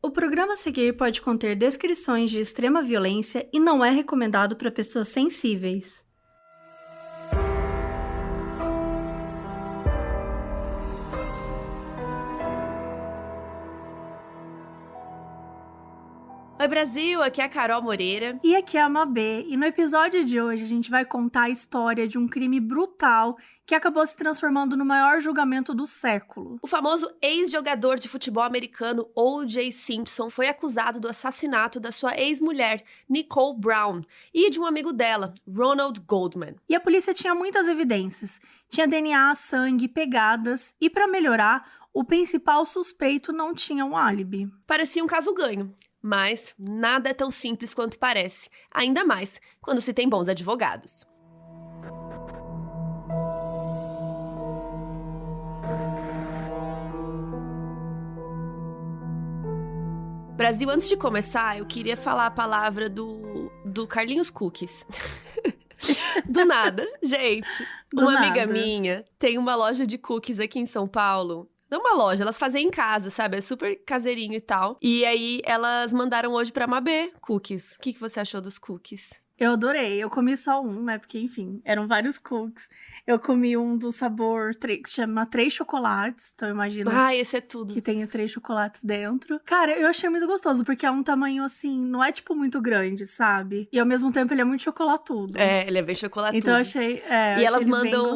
O programa a seguir pode conter descrições de extrema violência e não é recomendado para pessoas sensíveis. Oi Brasil, aqui é a Carol Moreira. E aqui é a Mabê, e no episódio de hoje a gente vai contar a história de um crime brutal que acabou se transformando no maior julgamento do século. O famoso ex-jogador de futebol americano O.J. Simpson foi acusado do assassinato da sua ex-mulher, Nicole Brown, e de um amigo dela, Ronald Goldman. E a polícia tinha muitas evidências. Tinha DNA, sangue, pegadas, e para melhorar, o principal suspeito não tinha um álibi. Parecia um caso ganho. Mas nada é tão simples quanto parece, ainda mais quando se tem bons advogados. Brasil, antes de começar, eu queria falar a palavra do Carlinhos Cookies. Do nada, gente. Uma amiga minha tem uma loja de cookies aqui em São Paulo. Não uma loja, elas fazem em casa, sabe? É super caseirinho e tal. E aí, elas mandaram hoje pra Mabê cookies. O que você achou dos cookies? Eu adorei. Eu comi só um, né? Porque, enfim, eram vários cookies. Eu comi um do sabor que chama 3 chocolates. Então, imagina. Esse é tudo. Que tenha 3 chocolates dentro. Cara, eu achei muito gostoso, porque é um tamanho, assim, não é, tipo, muito grande, sabe? E, ao mesmo tempo, ele é muito chocolatudo. É, ele é bem chocolatudo. Então, eu achei, e elas mandam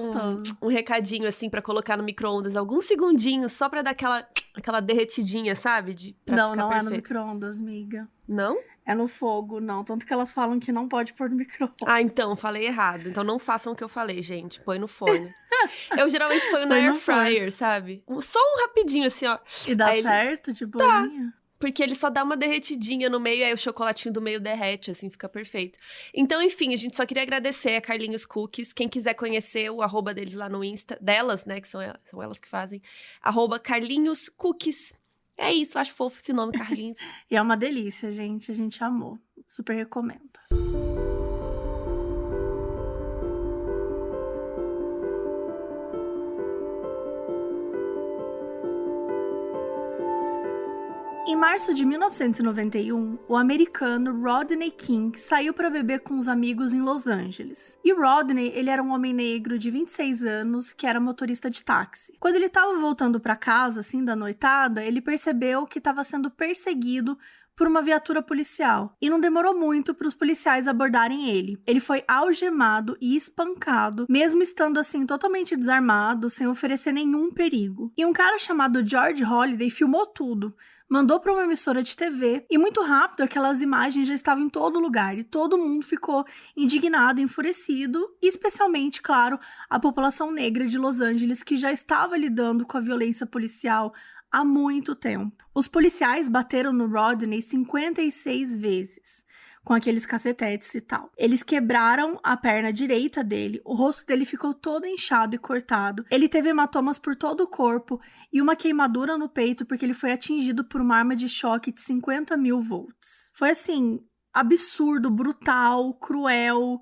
um recadinho, assim, pra colocar no micro-ondas. Alguns segundinhos, só pra dar aquela derretidinha, sabe? Pra ficar não perfeito. É no micro-ondas, amiga. Não? É no fogo, não. Tanto que elas falam que não pode pôr no micro-ondas. Ah, então, falei errado. Então não façam o que eu falei, gente. Põe no forno. Eu geralmente ponho na air fryer, sabe? Só um rapidinho, assim, ó. E dá certo, de boinha? Tá. Porque ele só dá uma derretidinha no meio, aí o chocolatinho do meio derrete, assim, fica perfeito. Então, enfim, a gente só queria agradecer a Carlinhos Cookies. Quem quiser conhecer o @ deles lá no Insta, delas, né, que são elas que fazem, @Carlinhos Cookies. É isso, eu acho fofo esse nome, Carlinhos. E é uma delícia, gente. A gente amou. Super recomendo. Em março de 1991, o americano Rodney King saiu para beber com os amigos em Los Angeles. E Rodney, ele era um homem negro de 26 anos que era motorista de táxi. Quando ele estava voltando para casa, assim, da noitada, ele percebeu que estava sendo perseguido por uma viatura policial. E não demorou muito para os policiais abordarem ele. Ele foi algemado e espancado, mesmo estando assim totalmente desarmado, sem oferecer nenhum perigo. E um cara chamado George Holliday filmou tudo. Mandou para uma emissora de TV e muito rápido aquelas imagens já estavam em todo lugar e todo mundo ficou indignado, enfurecido, e especialmente, claro, a população negra de Los Angeles que já estava lidando com a violência policial há muito tempo. Os policiais bateram no Rodney 56 vezes, com aqueles cacetetes e tal. Eles quebraram a perna direita dele, o rosto dele ficou todo inchado e cortado. Ele teve hematomas por todo o corpo e uma queimadura no peito porque ele foi atingido por uma arma de choque de 50.000 volts. Foi assim, absurdo, brutal, cruel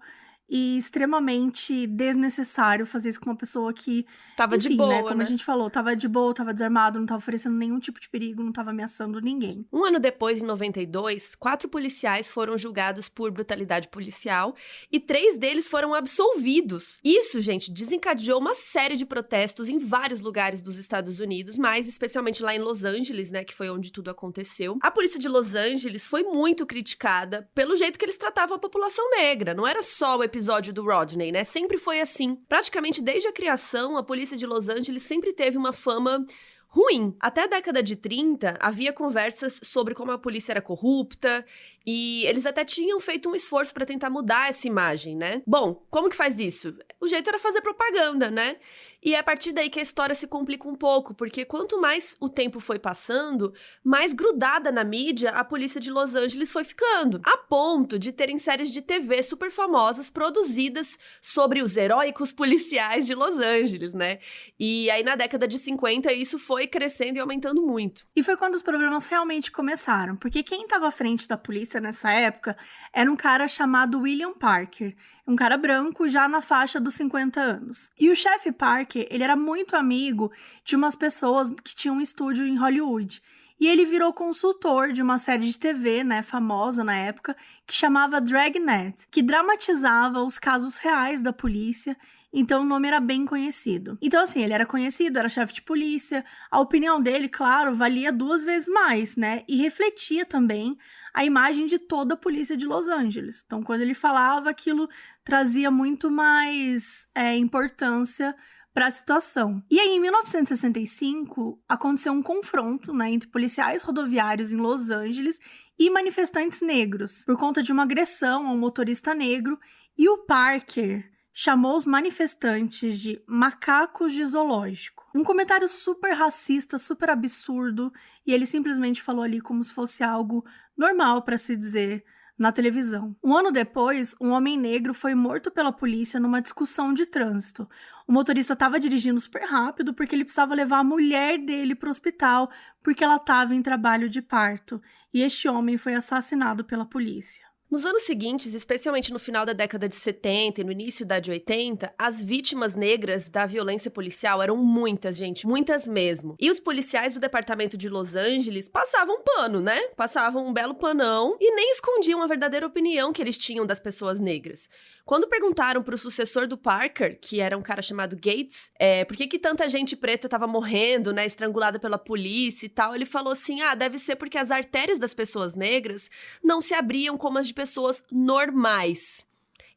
e extremamente desnecessário fazer isso com uma pessoa que... Tava enfim, de boa, né? Como a gente falou, tava de boa, tava desarmado, não tava oferecendo nenhum tipo de perigo, não tava ameaçando ninguém. Um ano depois, em 92, 4 policiais foram julgados por brutalidade policial e 3 deles foram absolvidos. Isso, gente, desencadeou uma série de protestos em vários lugares dos Estados Unidos, mas especialmente lá em Los Angeles, né, que foi onde tudo aconteceu. A polícia de Los Angeles foi muito criticada pelo jeito que eles tratavam a população negra. Não era só o episódio do Rodney, né? Sempre foi assim. Praticamente desde a criação, a polícia de Los Angeles sempre teve uma fama ruim. Até a década de 30, havia conversas sobre como a polícia era corrupta e eles até tinham feito um esforço para tentar mudar essa imagem, né? Bom, como que faz isso? O jeito era fazer propaganda, né? E é a partir daí que a história se complica um pouco, porque quanto mais o tempo foi passando, mais grudada na mídia a polícia de Los Angeles foi ficando, a ponto de terem séries de TV super famosas produzidas sobre os heróicos policiais de Los Angeles, né? E aí na década de 50 isso foi crescendo e aumentando muito. E foi quando os problemas realmente começaram, porque quem estava à frente da polícia nessa época era um cara chamado William Parker, um cara branco já na faixa dos 50 anos. E o chefe Parker, ele era muito amigo de umas pessoas que tinham um estúdio em Hollywood. E ele virou consultor de uma série de TV, né, famosa na época, que chamava Dragnet, que dramatizava os casos reais da polícia. Então, o nome era bem conhecido. Então, assim, ele era conhecido, era chefe de polícia. A opinião dele, claro, valia 2 vezes mais, né? E refletia também a imagem de toda a polícia de Los Angeles. Então, quando ele falava, aquilo trazia muito mais importância para a situação. E aí, em 1965, aconteceu um confronto, né, entre policiais rodoviários em Los Angeles e manifestantes negros, por conta de uma agressão a um motorista negro, e o Parker chamou os manifestantes de macacos de zoológico. Um comentário super racista, super absurdo, e ele simplesmente falou ali como se fosse algo normal para se dizer na televisão. Um ano depois, um homem negro foi morto pela polícia numa discussão de trânsito. O motorista estava dirigindo super rápido porque ele precisava levar a mulher dele para o hospital porque ela estava em trabalho de parto. E este homem foi assassinado pela polícia. Nos anos seguintes, especialmente no final da década de 70 e no início da de 80, as vítimas negras da violência policial eram muitas, gente, muitas mesmo. E os policiais do departamento de Los Angeles passavam pano, né? Passavam um belo panão e nem escondiam a verdadeira opinião que eles tinham das pessoas negras. Quando perguntaram pro sucessor do Parker, que era um cara chamado Gates, por que tanta gente preta tava morrendo, né, estrangulada pela polícia e tal, ele falou assim, deve ser porque as artérias das pessoas negras não se abriam como as de pessoas normais.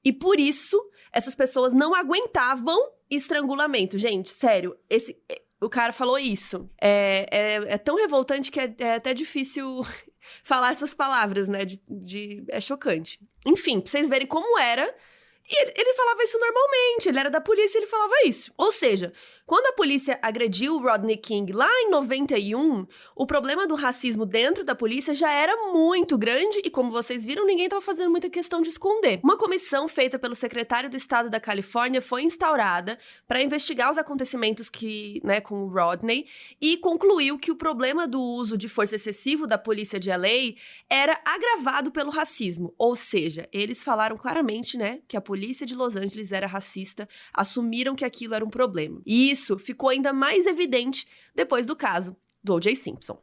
E por isso, essas pessoas não aguentavam estrangulamento. Gente, sério, o cara falou isso. É tão revoltante que é até difícil falar essas palavras, né? É chocante. Enfim, pra vocês verem como era. E ele falava isso normalmente, ele era da polícia e ele falava isso. Ou seja, quando a polícia agrediu o Rodney King lá em 91, o problema do racismo dentro da polícia já era muito grande e, como vocês viram, ninguém estava fazendo muita questão de esconder. Uma comissão feita pelo secretário do estado da Califórnia foi instaurada para investigar os acontecimentos com o Rodney e concluiu que o problema do uso de força excessivo da polícia de LA era agravado pelo racismo. Ou seja, eles falaram claramente, né, que a polícia de Los Angeles era racista, assumiram que aquilo era um problema. E isso ficou ainda mais evidente depois do caso do O.J. Simpson.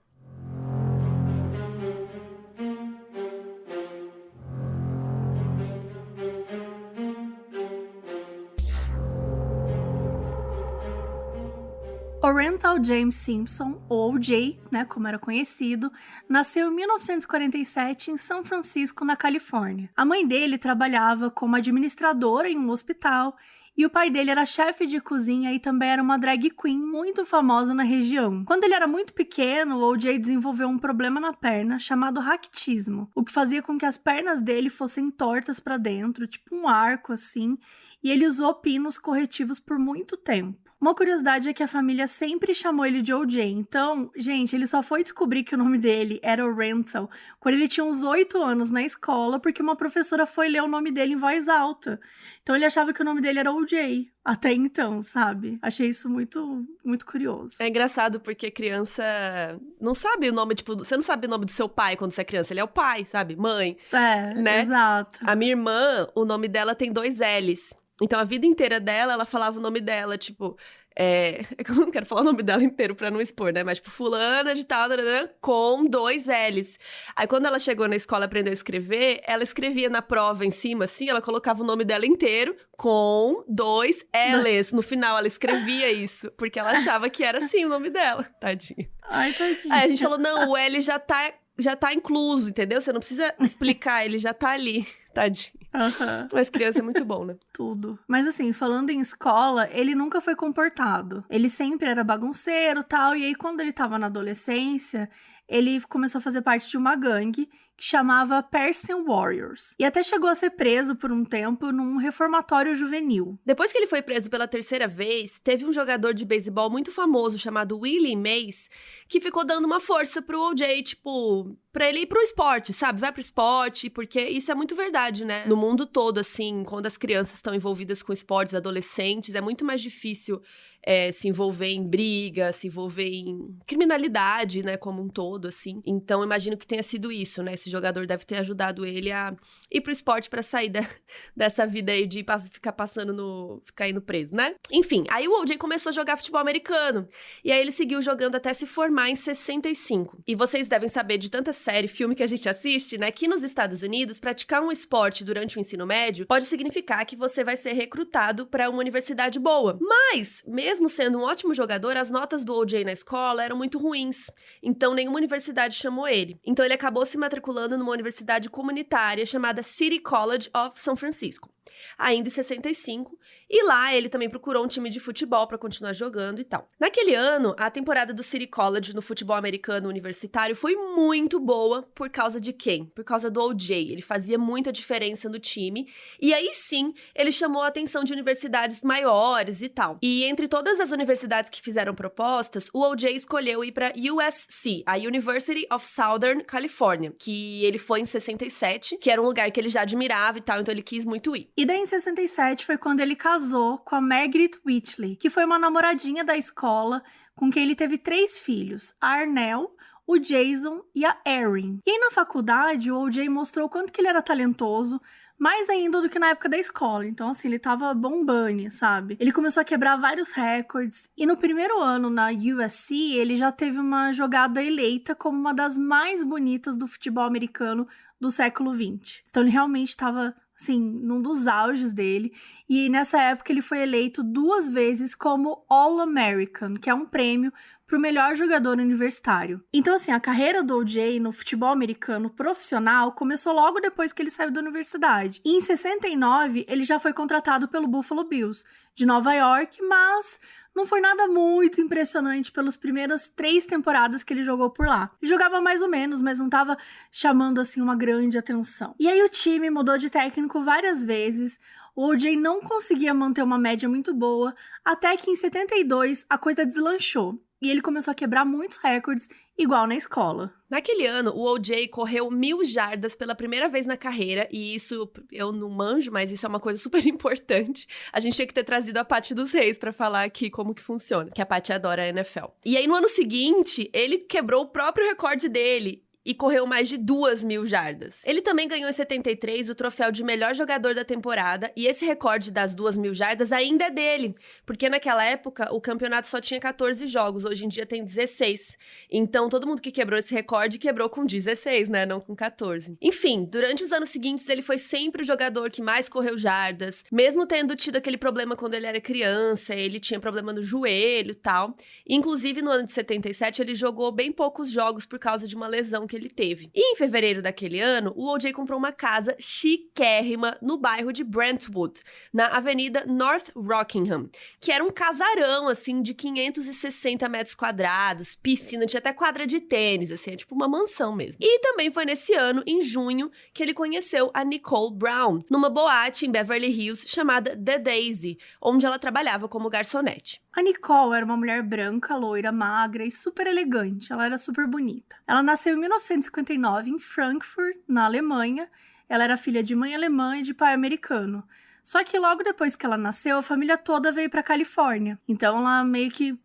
Orenthal James Simpson, ou O.J., né, como era conhecido, nasceu em 1947 em São Francisco, na Califórnia. A mãe dele trabalhava como administradora em um hospital e o pai dele era chefe de cozinha e também era uma drag queen muito famosa na região. Quando ele era muito pequeno, o O.J. desenvolveu um problema na perna chamado raquitismo, o que fazia com que as pernas dele fossem tortas para dentro, tipo um arco assim, e ele usou pinos corretivos por muito tempo. Uma curiosidade é que a família sempre chamou ele de O.J. Então, gente, ele só foi descobrir que o nome dele era Orenthal quando ele tinha uns 8 anos na escola, porque uma professora foi ler o nome dele em voz alta. Então, ele achava que o nome dele era O.J. até então, sabe? Achei isso muito, muito curioso. É engraçado porque criança não sabe o nome, tipo, você não sabe o nome do seu pai quando você é criança, ele é o pai, sabe? Mãe. Né? Exato. A minha irmã, o nome dela tem 2 L's. Então, a vida inteira dela, ela falava o nome dela, tipo... eu não quero falar o nome dela inteiro pra não expor, né? Mas, tipo, fulana de tal, com 2 L's. Aí, quando ela chegou na escola e aprendeu a escrever, ela escrevia na prova em cima, assim, ela colocava o nome dela inteiro com 2 L's. No final, ela escrevia isso, porque ela achava que era assim o nome dela. Tadinha. Ai, tadinha. Aí, a gente falou, não, o L já tá incluso, entendeu? Você não precisa explicar, ele já tá ali. Tadinho. Uhum. Mas criança é muito bom, né? Tudo. Mas assim, falando em escola, ele nunca foi comportado. Ele sempre era bagunceiro e tal. E aí, quando ele tava na adolescência, ele começou a fazer parte de uma gangue que chamava Persian Warriors. E até chegou a ser preso por um tempo num reformatório juvenil. Depois que ele foi preso pela 3ª vez, teve um jogador de beisebol muito famoso chamado Willie Mays, que ficou dando uma força pro O.J., tipo, pra ele ir pro esporte, sabe? Vai pro esporte, porque isso é muito verdade, né? No mundo todo, assim, quando as crianças estão envolvidas com esportes, adolescentes, é muito mais difícil se envolver em briga, se envolver em criminalidade, né, como um todo, assim. Então, imagino que tenha sido isso, né? Esse jogador deve ter ajudado ele a ir pro esporte pra sair dessa vida aí de ficar indo preso, né? Enfim, aí o O.J. começou a jogar futebol americano. E aí ele seguiu jogando até se formar em 65. E vocês devem saber de tanta série, filme que a gente assiste, né, que nos Estados Unidos, praticar um esporte durante o ensino médio pode significar que você vai ser recrutado para uma universidade boa. Mas, mesmo sendo um ótimo jogador, as notas do O.J. na escola eram muito ruins. Então, nenhuma universidade chamou ele. Então, ele acabou se matriculando numa universidade comunitária chamada City College of São Francisco, ainda em 65, e lá ele também procurou um time de futebol para continuar jogando e tal. Naquele ano, a temporada do City College no futebol americano universitário foi muito boa por causa de quem? Por causa do O.J. Ele fazia muita diferença no time, e aí sim, ele chamou a atenção de universidades maiores e tal. E entre todas as universidades que fizeram propostas, o O.J. escolheu ir para USC, a University of Southern California, que ele foi em 67, que era um lugar que ele já admirava e tal, então ele quis muito ir. E daí, em 67, foi quando ele casou com a Margaret Whitley, que foi uma namoradinha da escola, com quem ele teve 3 filhos, a Arnell, o Jason e a Erin. E aí, na faculdade, o O.J. mostrou o quanto que ele era talentoso, mais ainda do que na época da escola. Então, assim, ele tava bombando, sabe? Ele começou a quebrar vários recordes. E no primeiro ano, na USC, ele já teve uma jogada eleita como uma das mais bonitas do futebol americano do século XX. Então, ele realmente estava, assim, num dos auges dele. E nessa época, ele foi eleito 2 vezes como All-American, que é um prêmio para o melhor jogador universitário. Então, assim, a carreira do O.J. no futebol americano profissional começou logo depois que ele saiu da universidade. E em 69, ele já foi contratado pelo Buffalo Bills, de Nova York, mas não foi nada muito impressionante pelas primeiras 3 temporadas que ele jogou por lá. Ele jogava mais ou menos, mas não estava chamando, assim, uma grande atenção. E aí o time mudou de técnico várias vezes. O O.J. não conseguia manter uma média muito boa, até que em 72 a coisa deslanchou. E ele começou a quebrar muitos recordes, igual na escola. Naquele ano, o O.J. correu 1.000 jardas pela primeira vez na carreira, e isso eu não manjo, mas isso é uma coisa super importante. A gente tinha que ter trazido a Paty dos Reis pra falar aqui como que funciona, que a Paty adora a NFL. E aí, no ano seguinte, ele quebrou o próprio recorde dele e correu mais de 2.000 jardas. Ele também ganhou em 73 o troféu de melhor jogador da temporada, e esse recorde das 2.000 jardas ainda é dele, porque naquela época o campeonato só tinha 14 jogos, hoje em dia tem 16. Então todo mundo que quebrou esse recorde quebrou com 16, né, não com 14. Enfim, durante os anos seguintes ele foi sempre o jogador que mais correu jardas, mesmo tendo tido aquele problema quando ele era criança, ele tinha problema no joelho e tal. Inclusive no ano de 77 ele jogou bem poucos jogos por causa de uma lesão que ele teve. E em fevereiro daquele ano, o O.J. comprou uma casa chiquérrima no bairro de Brentwood, na avenida North Rockingham, que era um casarão, assim, de 560 metros quadrados, piscina, tinha até quadra de tênis, assim, é tipo uma mansão mesmo. E também foi nesse ano, em junho, que ele conheceu a Nicole Brown, numa boate em Beverly Hills chamada The Daisy, onde ela trabalhava como garçonete. A Nicole era uma mulher branca, loira, magra e super elegante. Ela era super bonita. Ela nasceu em 1959 em Frankfurt, na Alemanha. Ela era filha de mãe alemã e de pai americano. Só que logo depois que ela nasceu, a família toda veio para Califórnia. Então ela meio que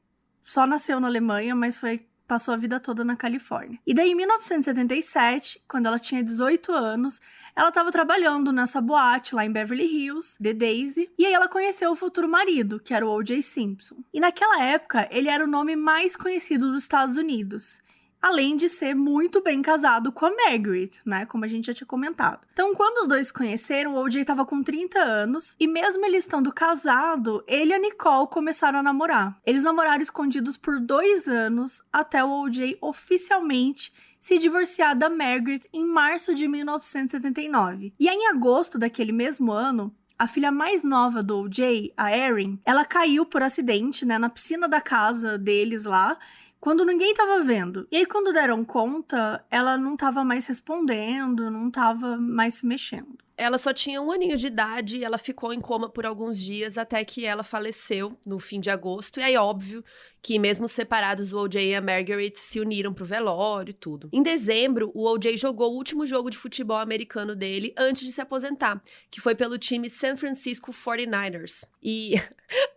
só nasceu na Alemanha, mas passou a vida toda na Califórnia. E daí, em 1977, quando ela tinha 18 anos, ela estava trabalhando nessa boate lá em Beverly Hills, The Daisy, e aí ela conheceu o futuro marido, que era o O.J. Simpson. E naquela época, ele era o nome mais conhecido dos Estados Unidos, além de ser muito bem casado com a Margaret, né, como a gente já tinha comentado. Então, quando os dois se conheceram, o O.J. estava com 30 anos, e mesmo ele estando casado, ele e a Nicole começaram a namorar. Eles namoraram escondidos por 2 anos, até o O.J. oficialmente se divorciar da Margaret em março de 1979. E aí, em agosto daquele mesmo ano, a filha mais nova do O.J., a Erin, ela caiu por acidente, né, na piscina da casa deles lá, quando ninguém tava vendo. E aí, quando deram conta, ela não tava mais respondendo, não tava mais se mexendo. Ela só tinha 1 aninho de idade e ela ficou em coma por alguns dias até que ela faleceu no fim de agosto. E aí, óbvio, que mesmo separados, o O.J. e a Margaret se uniram pro velório e tudo. Em dezembro, o O.J. jogou o último jogo de futebol americano dele antes de se aposentar, que foi pelo time San Francisco 49ers. E,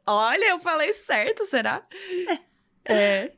olha, eu falei certo, será?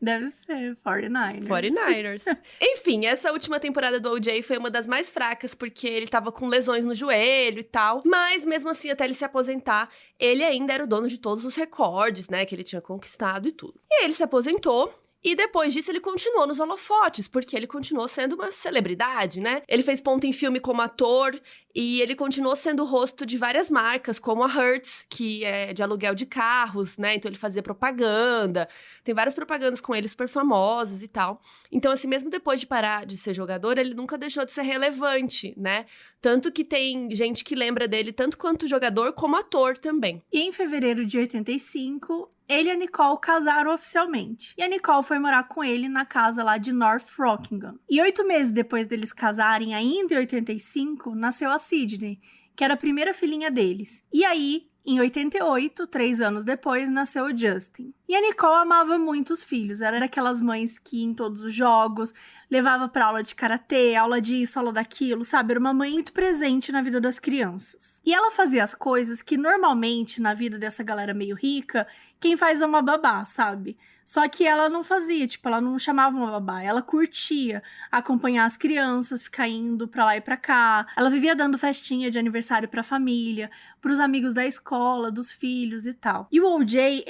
Deve ser 49ers. 49ers. Enfim, essa última temporada do O.J. foi uma das mais fracas, porque ele tava com lesões no joelho e tal. Mas, mesmo assim, até ele se aposentar, ele ainda era o dono de todos os recordes, né, que ele tinha conquistado e tudo. E aí ele se aposentou. E depois disso ele continuou nos holofotes, porque ele continuou sendo uma celebridade, né? Ele fez ponta em filme como ator e ele continuou sendo o rosto de várias marcas, como a Hertz, que é de aluguel de carros, né? Então ele fazia propaganda, tem várias propagandas com ele super famosas e tal. Então, assim, mesmo depois de parar de ser jogador, ele nunca deixou de ser relevante, né? Tanto que tem gente que lembra dele tanto quanto jogador como ator também. E em fevereiro de 85, ele e a Nicole casaram oficialmente. E a Nicole foi morar com ele na casa lá de North Rockingham. E 8 meses depois deles casarem, ainda em 85, nasceu a Sydney, que era a primeira filhinha deles. E aí, em 88, 3 anos depois, nasceu o Justin. E a Nicole amava muito os filhos. Era daquelas mães que, em todos os jogos, levava pra aula de karatê, aula disso, aula daquilo, sabe? Era uma mãe muito presente na vida das crianças. E ela fazia as coisas que, normalmente, na vida dessa galera meio rica, quem faz é uma babá, sabe? Só que ela não fazia, tipo, ela não chamava uma babá, ela curtia acompanhar as crianças, ficar indo pra lá e pra cá. Ela vivia dando festinha de aniversário pra família, pros amigos da escola, dos filhos e tal. E o O.J.,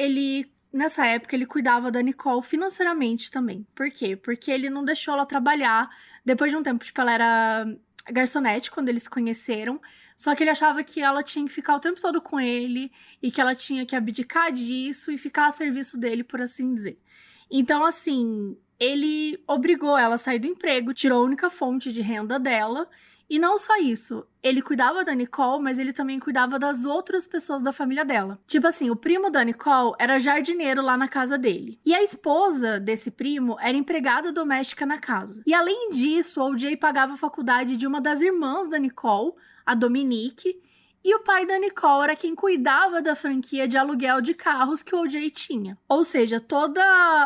nessa época, ele cuidava da Nicole financeiramente também. Por quê? Porque ele não deixou ela trabalhar. Depois de um tempo, tipo, ela era garçonete quando eles se conheceram. Só que ele achava que ela tinha que ficar o tempo todo com ele e que ela tinha que abdicar disso e ficar a serviço dele, por assim dizer. Então, assim, ele obrigou ela a sair do emprego, tirou a única fonte de renda dela. E não só isso, ele cuidava da Nicole, mas ele também cuidava das outras pessoas da família dela. Tipo assim, o primo da Nicole era jardineiro lá na casa dele. E a esposa desse primo era empregada doméstica na casa. E além disso, o O.J. pagava a faculdade de uma das irmãs da Nicole, a Dominique, e o pai da Nicole era quem cuidava da franquia de aluguel de carros que o O.J. tinha. Ou seja, toda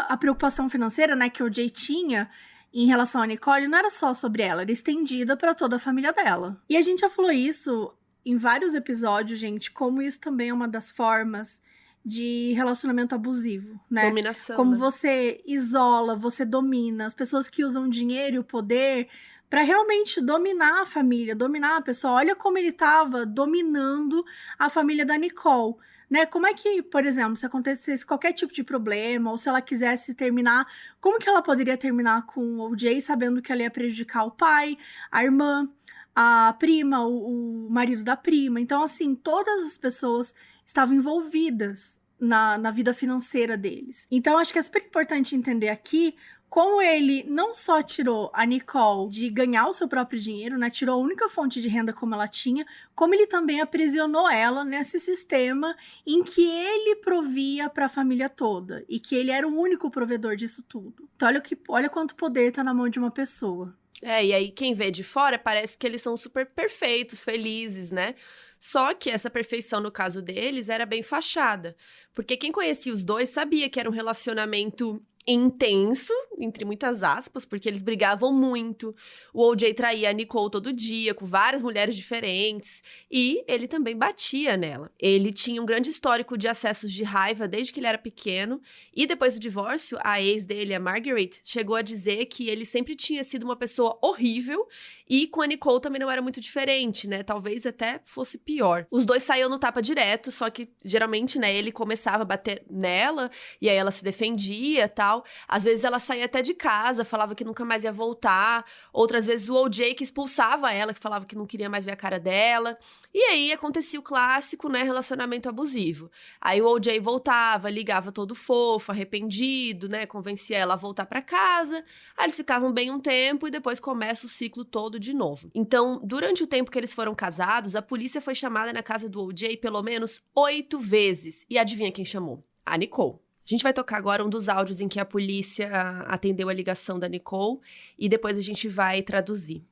a preocupação financeira, né, que o O.J. tinha em relação a Nicole não era só sobre ela, era estendida para toda a família dela. E a gente já falou isso em vários episódios, gente, como isso também é uma das formas de relacionamento abusivo, né? Dominação, como né? você isola, você domina. As pessoas que usam dinheiro e o poder para realmente dominar a família, dominar a pessoa. Olha como ele estava dominando a família da Nicole. Né? Como é que, por exemplo, se acontecesse qualquer tipo de problema, ou se ela quisesse terminar, como que ela poderia terminar com o O.J. sabendo que ela ia prejudicar o pai, a irmã, a prima, o marido da prima? Então, assim, todas as pessoas estavam envolvidas na vida financeira deles. Então, acho que é super importante entender aqui como ele não só tirou a Nicole de ganhar o seu próprio dinheiro, né? Tirou a única fonte de renda como ela tinha, como ele também aprisionou ela nesse sistema em que ele provia para a família toda e que ele era o único provedor disso tudo. Então olha quanto poder tá na mão de uma pessoa. E aí quem vê de fora parece que eles são super perfeitos, felizes, né? Só que essa perfeição no caso deles era bem fachada, porque quem conhecia os dois sabia que era um relacionamento intenso, entre muitas aspas, porque eles brigavam muito. O O.J. traía a Nicole todo dia, com várias mulheres diferentes, e ele também batia nela. Ele tinha um grande histórico de acessos de raiva desde que ele era pequeno, e depois do divórcio, a ex dele, a Margaret, chegou a dizer que ele sempre tinha sido uma pessoa horrível, e com a Nicole também não era muito diferente, né? Talvez até fosse pior. Os dois saíam no tapa direto, só que geralmente, né, ele começava a bater nela, e aí ela se defendia e tal. Às vezes ela saía até de casa, falava que nunca mais ia voltar. Outras vezes o O.J. que expulsava ela, que falava que não queria mais ver a cara dela. E aí acontecia o clássico, né, relacionamento abusivo. Aí o O.J. voltava, ligava todo fofo, arrependido, né, convencia ela a voltar pra casa. Aí eles ficavam bem um tempo e depois começa o ciclo todo de novo. Então, durante o tempo que eles foram casados, a polícia foi chamada na casa do O.J. pelo menos 8 vezes. E adivinha quem chamou? A Nicole. A gente vai tocar agora um dos áudios em que a polícia atendeu a ligação da Nicole e depois a gente vai traduzir.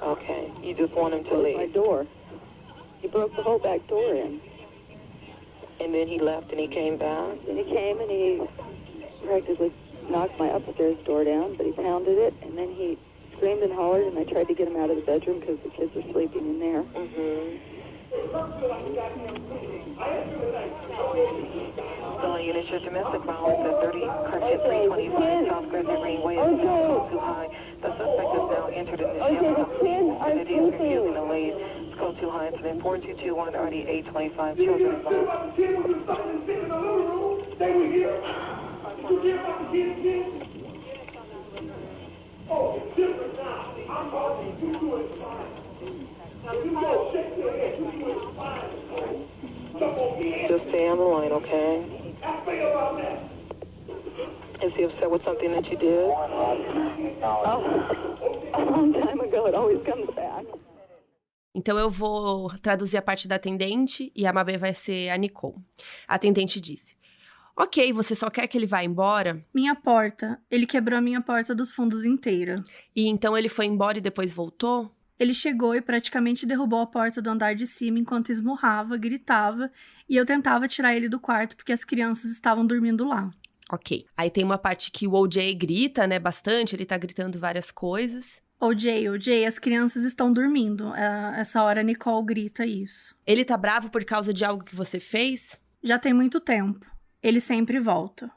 Okay, you just want him to leave. My door. He broke the whole back door in. And then he left and he came back? And he came and he practically knocked my upstairs door down, but he pounded it, and then he screamed and hollered, and I tried to get him out of the bedroom because the kids were sleeping in there. Calling units for domestic violence at 30 Cartier 325 South Griffin Greenway. It's too high. The suspect has now entered in the shelter. And it is refusing to leave. It's code too high. It's been 4221 already 825 children involved. Just stay on the line, okay? Is he upset with something that you did? A long time ago, it always comes back. Então eu vou traduzir a parte da atendente e a Mabê vai ser a Nicole. A atendente disse: Ok, você só quer que ele vá embora? Minha porta. Ele quebrou a minha porta dos fundos inteira. E então ele foi embora e depois voltou? Ele chegou e praticamente derrubou a porta do andar de cima enquanto esmurrava, gritava, e eu tentava tirar ele do quarto porque as crianças estavam dormindo lá. Ok. Aí tem uma parte que o O.J. grita, né, bastante, ele tá gritando várias coisas. OJ, as crianças estão dormindo. Essa hora a Nicole grita isso. Ele tá bravo por causa de algo que você fez? Já tem muito tempo. Ele sempre volta.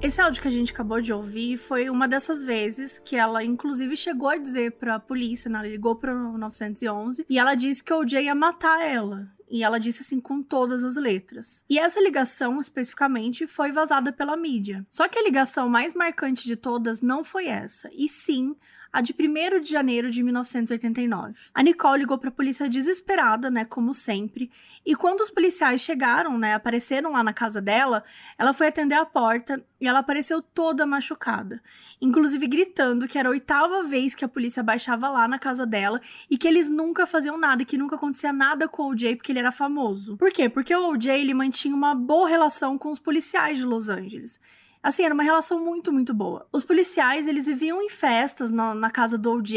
Esse áudio que a gente acabou de ouvir foi uma dessas vezes que ela, inclusive, chegou a dizer pra polícia, né? Ela ligou pro 911 e ela disse que o OJ ia matar ela. E ela disse assim com todas as letras. E essa ligação, especificamente, foi vazada pela mídia. Só que a ligação mais marcante de todas não foi essa, e sim a de 1º de janeiro de 1989. A Nicole ligou pra polícia desesperada, né, como sempre, e quando os policiais chegaram, né, apareceram lá na casa dela, ela foi atender a porta e ela apareceu toda machucada, inclusive gritando que era a 8ª vez que a polícia baixava lá na casa dela e que eles nunca faziam nada, que nunca acontecia nada com o OJ porque ele era famoso. Por quê? Porque o OJ, ele mantinha uma boa relação com os policiais de Los Angeles. Assim, era uma relação muito, muito boa. Os policiais, eles viviam em festas na casa do OJ,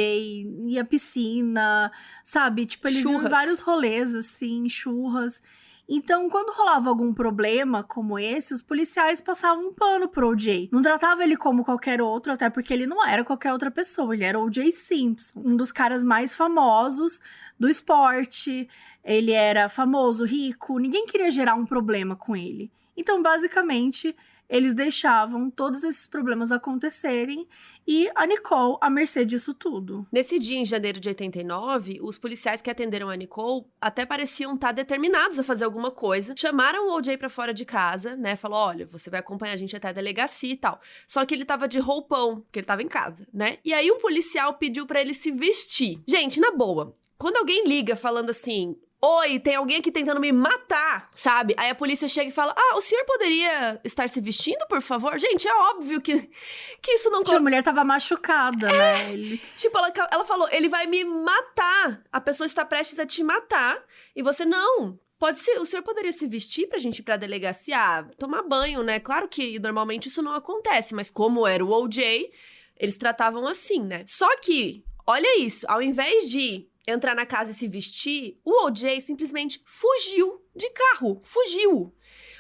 ia piscina, sabe? Tipo, eles iam em vários rolês, assim, churras. Então, quando rolava algum problema como esse, os policiais passavam um pano pro OJ. Não tratava ele como qualquer outro, até porque ele não era qualquer outra pessoa. Ele era o OJ Simpson, um dos caras mais famosos do esporte. Ele era famoso, rico, ninguém queria gerar um problema com ele. Então, basicamente, eles deixavam todos esses problemas acontecerem e a Nicole à mercê disso tudo. Nesse dia, em janeiro de 89, os policiais que atenderam a Nicole até pareciam estar determinados a fazer alguma coisa. Chamaram o OJ pra fora de casa, né? Falou, olha, você vai acompanhar a gente até a delegacia e tal. Só que ele tava de roupão, porque ele tava em casa, né? E aí um policial pediu pra ele se vestir. Gente, na boa, quando alguém liga falando assim... Oi, tem alguém aqui tentando me matar, sabe? Aí a polícia chega e fala, o senhor poderia estar se vestindo, por favor? Gente, é óbvio que isso não... A mulher tava machucada, né? Tipo, ela falou, ele vai me matar. A pessoa está prestes a te matar. E você, não... Pode ser, o senhor poderia se vestir pra gente ir pra delegacia? Tomar banho, né? Claro que normalmente isso não acontece, mas como era o OJ, eles tratavam assim, né? Só que, olha isso, ao invés de entrar na casa e se vestir, o OJ simplesmente fugiu de carro. Fugiu.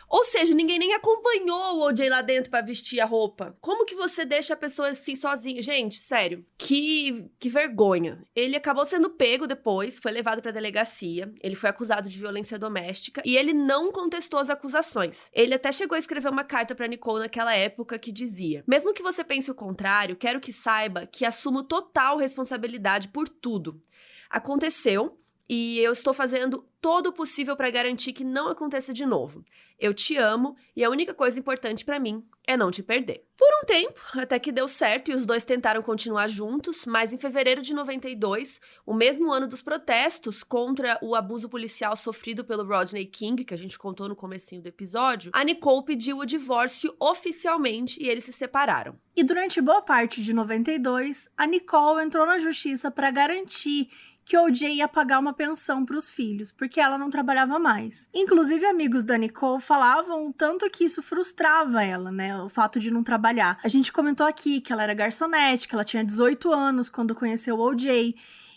Ou seja, ninguém nem acompanhou o OJ lá dentro pra vestir a roupa. Como que você deixa a pessoa assim sozinha? Gente, sério, que vergonha. Ele acabou sendo pego depois, foi levado pra delegacia, ele foi acusado de violência doméstica e ele não contestou as acusações. Ele até chegou a escrever uma carta pra Nicole naquela época que dizia: mesmo que você pense o contrário, quero que saiba que assumo total responsabilidade por tudo. Aconteceu e eu estou fazendo todo o possível para garantir que não aconteça de novo. Eu te amo e a única coisa importante para mim é não te perder. Por um tempo, até que deu certo e os dois tentaram continuar juntos, mas em fevereiro de 92, o mesmo ano dos protestos contra o abuso policial sofrido pelo Rodney King, que a gente contou no comecinho do episódio, a Nicole pediu o divórcio oficialmente e eles se separaram. E durante boa parte de 92, a Nicole entrou na justiça para garantir que o O.J. ia pagar uma pensão para os filhos, porque ela não trabalhava mais. Inclusive, amigos da Nicole falavam o tanto que isso frustrava ela, né? O fato de não trabalhar. A gente comentou aqui que ela era garçonete, que ela tinha 18 anos quando conheceu o O.J.,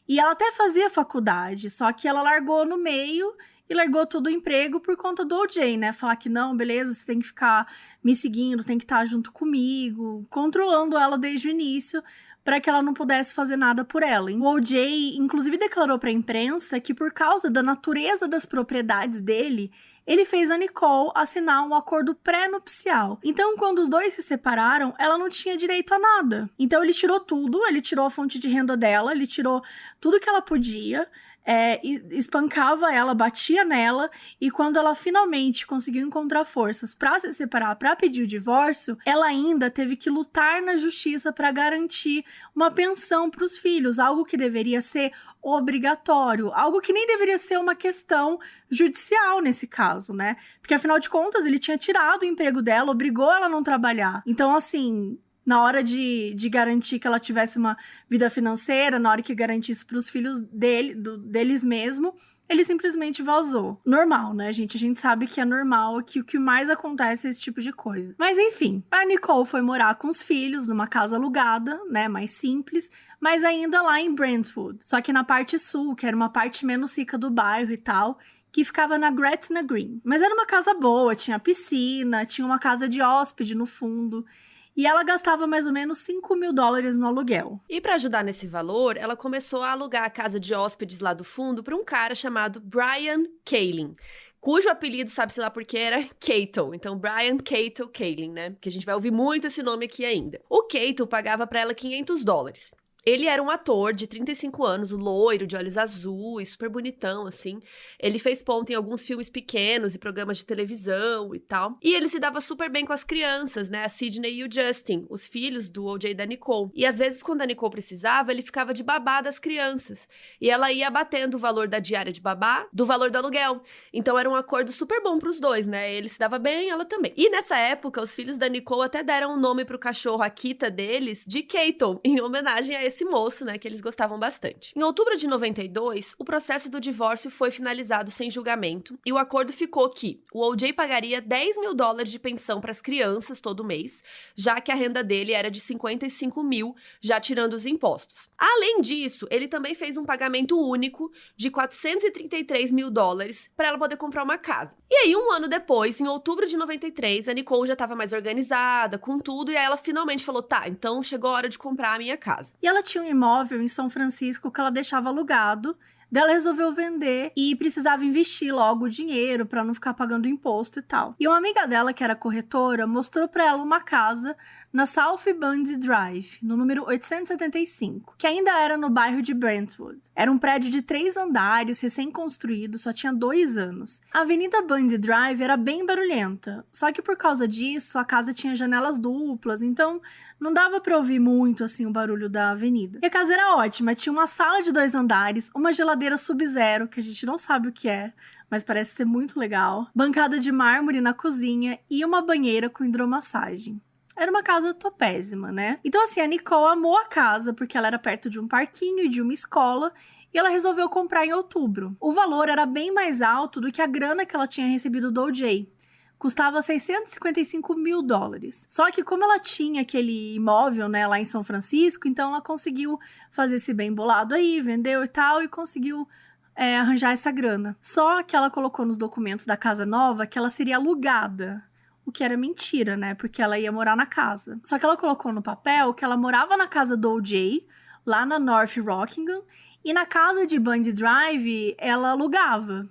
e ela até fazia faculdade, só que ela largou no meio e largou todo o emprego por conta do O.J., né? Falar que não, beleza, você tem que ficar me seguindo, tem que estar junto comigo, controlando ela desde o início, para que ela não pudesse fazer nada por ela. O O.J., inclusive, declarou para a imprensa que por causa da natureza das propriedades dele, ele fez a Nicole assinar um acordo pré-nupcial. Então, quando os dois se separaram, ela não tinha direito a nada. Então, ele tirou tudo, ele tirou a fonte de renda dela, ele tirou tudo que ela podia, espancava ela, batia nela, e quando ela finalmente conseguiu encontrar forças para se separar, para pedir o divórcio, ela ainda teve que lutar na justiça para garantir uma pensão para os filhos, algo que deveria ser obrigatório, algo que nem deveria ser uma questão judicial nesse caso, né? Porque afinal de contas ele tinha tirado o emprego dela, obrigou ela a não trabalhar. Então, assim, na hora de garantir que ela tivesse uma vida financeira, na hora que garantisse para os filhos deles mesmo, ele simplesmente vazou. Normal, né, gente? A gente sabe que é normal, que o que mais acontece é esse tipo de coisa. Mas enfim, a Nicole foi morar com os filhos numa casa alugada, né, mais simples, mas ainda lá em Brentwood. Só que na parte sul, que era uma parte menos rica do bairro e tal, que ficava na Gretna Green. Mas era uma casa boa, tinha piscina, tinha uma casa de hóspede no fundo. E ela gastava mais ou menos $5.000 no aluguel. E para ajudar nesse valor, ela começou a alugar a casa de hóspedes lá do fundo para um cara chamado Brian Kalin, cujo apelido, sabe-se lá porque era Cato. Então, Brian Cato Kalin, né? Que a gente vai ouvir muito esse nome aqui ainda. O Cato pagava para ela $500. Ele era um ator de 35 anos, loiro, de olhos azuis, super bonitão, assim. Ele fez ponta em alguns filmes pequenos e programas de televisão e tal. E ele se dava super bem com as crianças, né? A Sydney e o Justin, os filhos do O.J. e da Nicole. E às vezes, quando a Nicole precisava, ele ficava de babá das crianças. E ela ia abatendo o valor da diária de babá do valor do aluguel. Então era um acordo super bom pros dois, né? Ele se dava bem, ela também. E nessa época, os filhos da Nicole até deram um nome pro cachorro Akita deles de Cato, em homenagem a esse moço, né, que eles gostavam bastante. Em outubro de 92, o processo do divórcio foi finalizado sem julgamento e o acordo ficou que o O.J. pagaria $10.000 de pensão para as crianças todo mês, já que a renda dele era de 55 mil, já tirando os impostos. Além disso, ele também fez um pagamento único de $433 mil para ela poder comprar uma casa. E aí, um ano depois, em outubro de 93, a Nicole já estava mais organizada, com tudo, e aí ela finalmente falou, tá, então chegou a hora de comprar a minha casa. E ela tinha um imóvel em São Francisco que ela deixava alugado. Daí ela resolveu vender e precisava investir logo o dinheiro para não ficar pagando imposto e tal. E uma amiga dela, que era corretora, mostrou para ela uma casa na South Bundy Drive, no número 875, que ainda era no bairro de Brentwood. Era um prédio de 3 andares, recém-construído, só tinha 2 anos. A Avenida Bundy Drive era bem barulhenta, só que por causa disso a casa tinha janelas duplas, então não dava pra ouvir muito, assim, o barulho da avenida. E a casa era ótima, tinha uma sala de 2 andares, uma geladeira Sub-Zero, que a gente não sabe o que é, mas parece ser muito legal, bancada de mármore na cozinha e uma banheira com hidromassagem. Era uma casa topésima, né? Então, assim, a Nicole amou a casa porque ela era perto de um parquinho e de uma escola, e ela resolveu comprar em outubro. O valor era bem mais alto do que a grana que ela tinha recebido do O.J., custava $655 mil. Só que como ela tinha aquele imóvel, né, lá em São Francisco, então ela conseguiu fazer esse bem bolado aí, vendeu e tal, e conseguiu arranjar essa grana. Só que ela colocou nos documentos da casa nova que ela seria alugada. O que era mentira, né, porque ela ia morar na casa. Só que ela colocou no papel que ela morava na casa do O.J., lá na North Rockingham, e na casa de Bundy Drive ela alugava.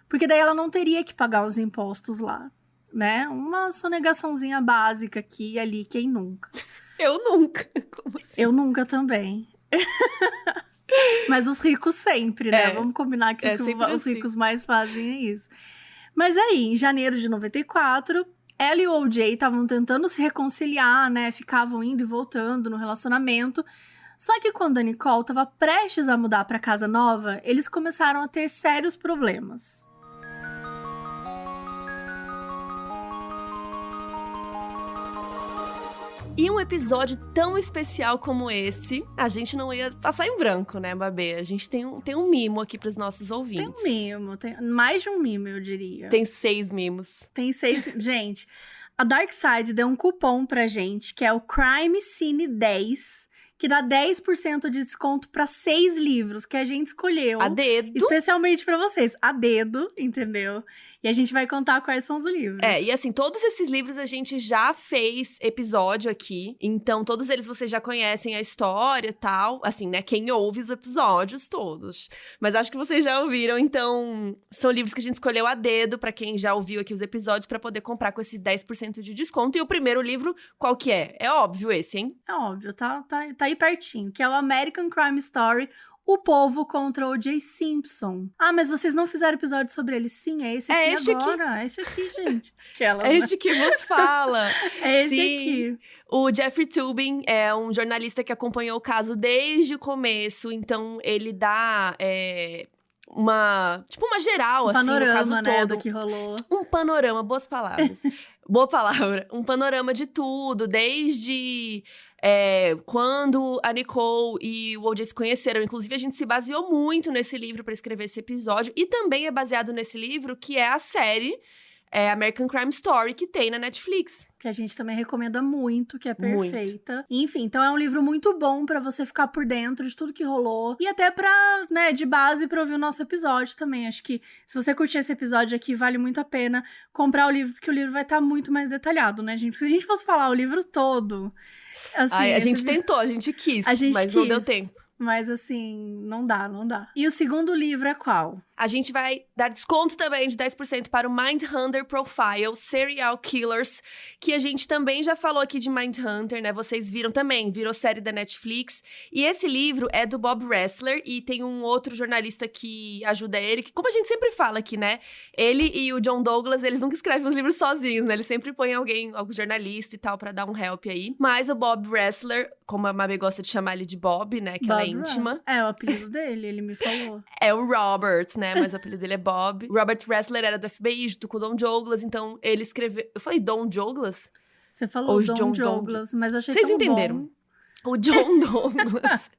Porque daí ela não teria que pagar os impostos lá. Né? Uma sonegaçãozinha básica aqui e ali, quem nunca? Eu nunca. Como assim? Eu nunca também. Mas os ricos sempre, né? Vamos combinar que o que os ricos mais fazem é isso. Mas aí, em janeiro de 94, ela e o O.J. estavam tentando se reconciliar, né? Ficavam indo e voltando no relacionamento. Só que quando a Nicole estava prestes a mudar para casa nova, eles começaram a ter sérios problemas. E um episódio tão especial como esse, a gente não ia passar em branco, né, Babê? A gente tem um mimo aqui pros nossos ouvintes. Tem um mimo, tem mais de um mimo, eu diria. Tem 6 mimos. Tem 6. Gente, a Darkside deu um cupom pra gente, que é o Crime Cine 10, que dá 10% de desconto pra 6 livros que a gente escolheu. A dedo. Especialmente pra vocês. A dedo, entendeu? E a gente vai contar quais são os livros. E assim, todos esses livros a gente já fez episódio aqui. Então, todos eles vocês já conhecem a história e tal. Assim, né? Quem ouve os episódios todos. Mas acho que vocês já ouviram. Então, são livros que a gente escolheu a dedo pra quem já ouviu aqui os episódios pra poder comprar com esses 10% de desconto. E o primeiro livro, qual que é? É óbvio esse, hein? É óbvio, tá aí pertinho. Que é o American Crime Story, O Povo contra O.J. Simpson. Ah, mas vocês não fizeram episódio sobre ele? Sim, é esse aqui agora. É esse aqui, gente. É este que vos fala. É esse Sim. aqui. O Jeffrey Toobin é um jornalista que acompanhou o caso desde o começo. Então, ele dá uma geral, assim, no caso panorama, né, todo. do que rolou. Um panorama, boas palavras. Boa palavra. Um panorama de tudo, desde quando a Nicole e o O.J. se conheceram. Inclusive, a gente se baseou muito nesse livro para escrever esse episódio. E também é baseado nesse livro, que é a série American Crime Story, que tem na Netflix. Que a gente também recomenda muito, que é perfeita. Muito. Enfim, então é um livro muito bom pra você ficar por dentro de tudo que rolou. E até pra, né, de base pra ouvir o nosso episódio também. Acho que se você curtir esse episódio aqui, vale muito a pena comprar o livro, porque o livro vai estar muito mais detalhado, né, gente? Se a gente fosse falar o livro todo... Assim, a gente tentou, a gente quis, mas não deu tempo. Mas assim, não dá. E o segundo livro é qual? A gente vai dar desconto também de 10% para o Mindhunter Profile, Serial Killers, que a gente também já falou aqui de Mindhunter, né? Vocês viram também, virou série da Netflix. E esse livro é do Bob Ressler e tem um outro jornalista que ajuda ele, que como a gente sempre fala aqui, né? Ele e o John Douglas, eles nunca escrevem os livros sozinhos, né? Eles sempre põem algum jornalista e tal pra dar um help aí. Mas o Bob Ressler, como a Mabê gosta de chamar ele de Bob, né? Que ela é íntima. É o apelido dele, ele me falou. É o Robert, né? Mas o apelido dele é Bob. Robert Ressler era do FBI, junto com o Don Douglas, então ele escreveu... Eu falei Don Douglas? Você falou Don Douglas, mas eu achei Vocês tão entenderam? Bom. O John Douglas.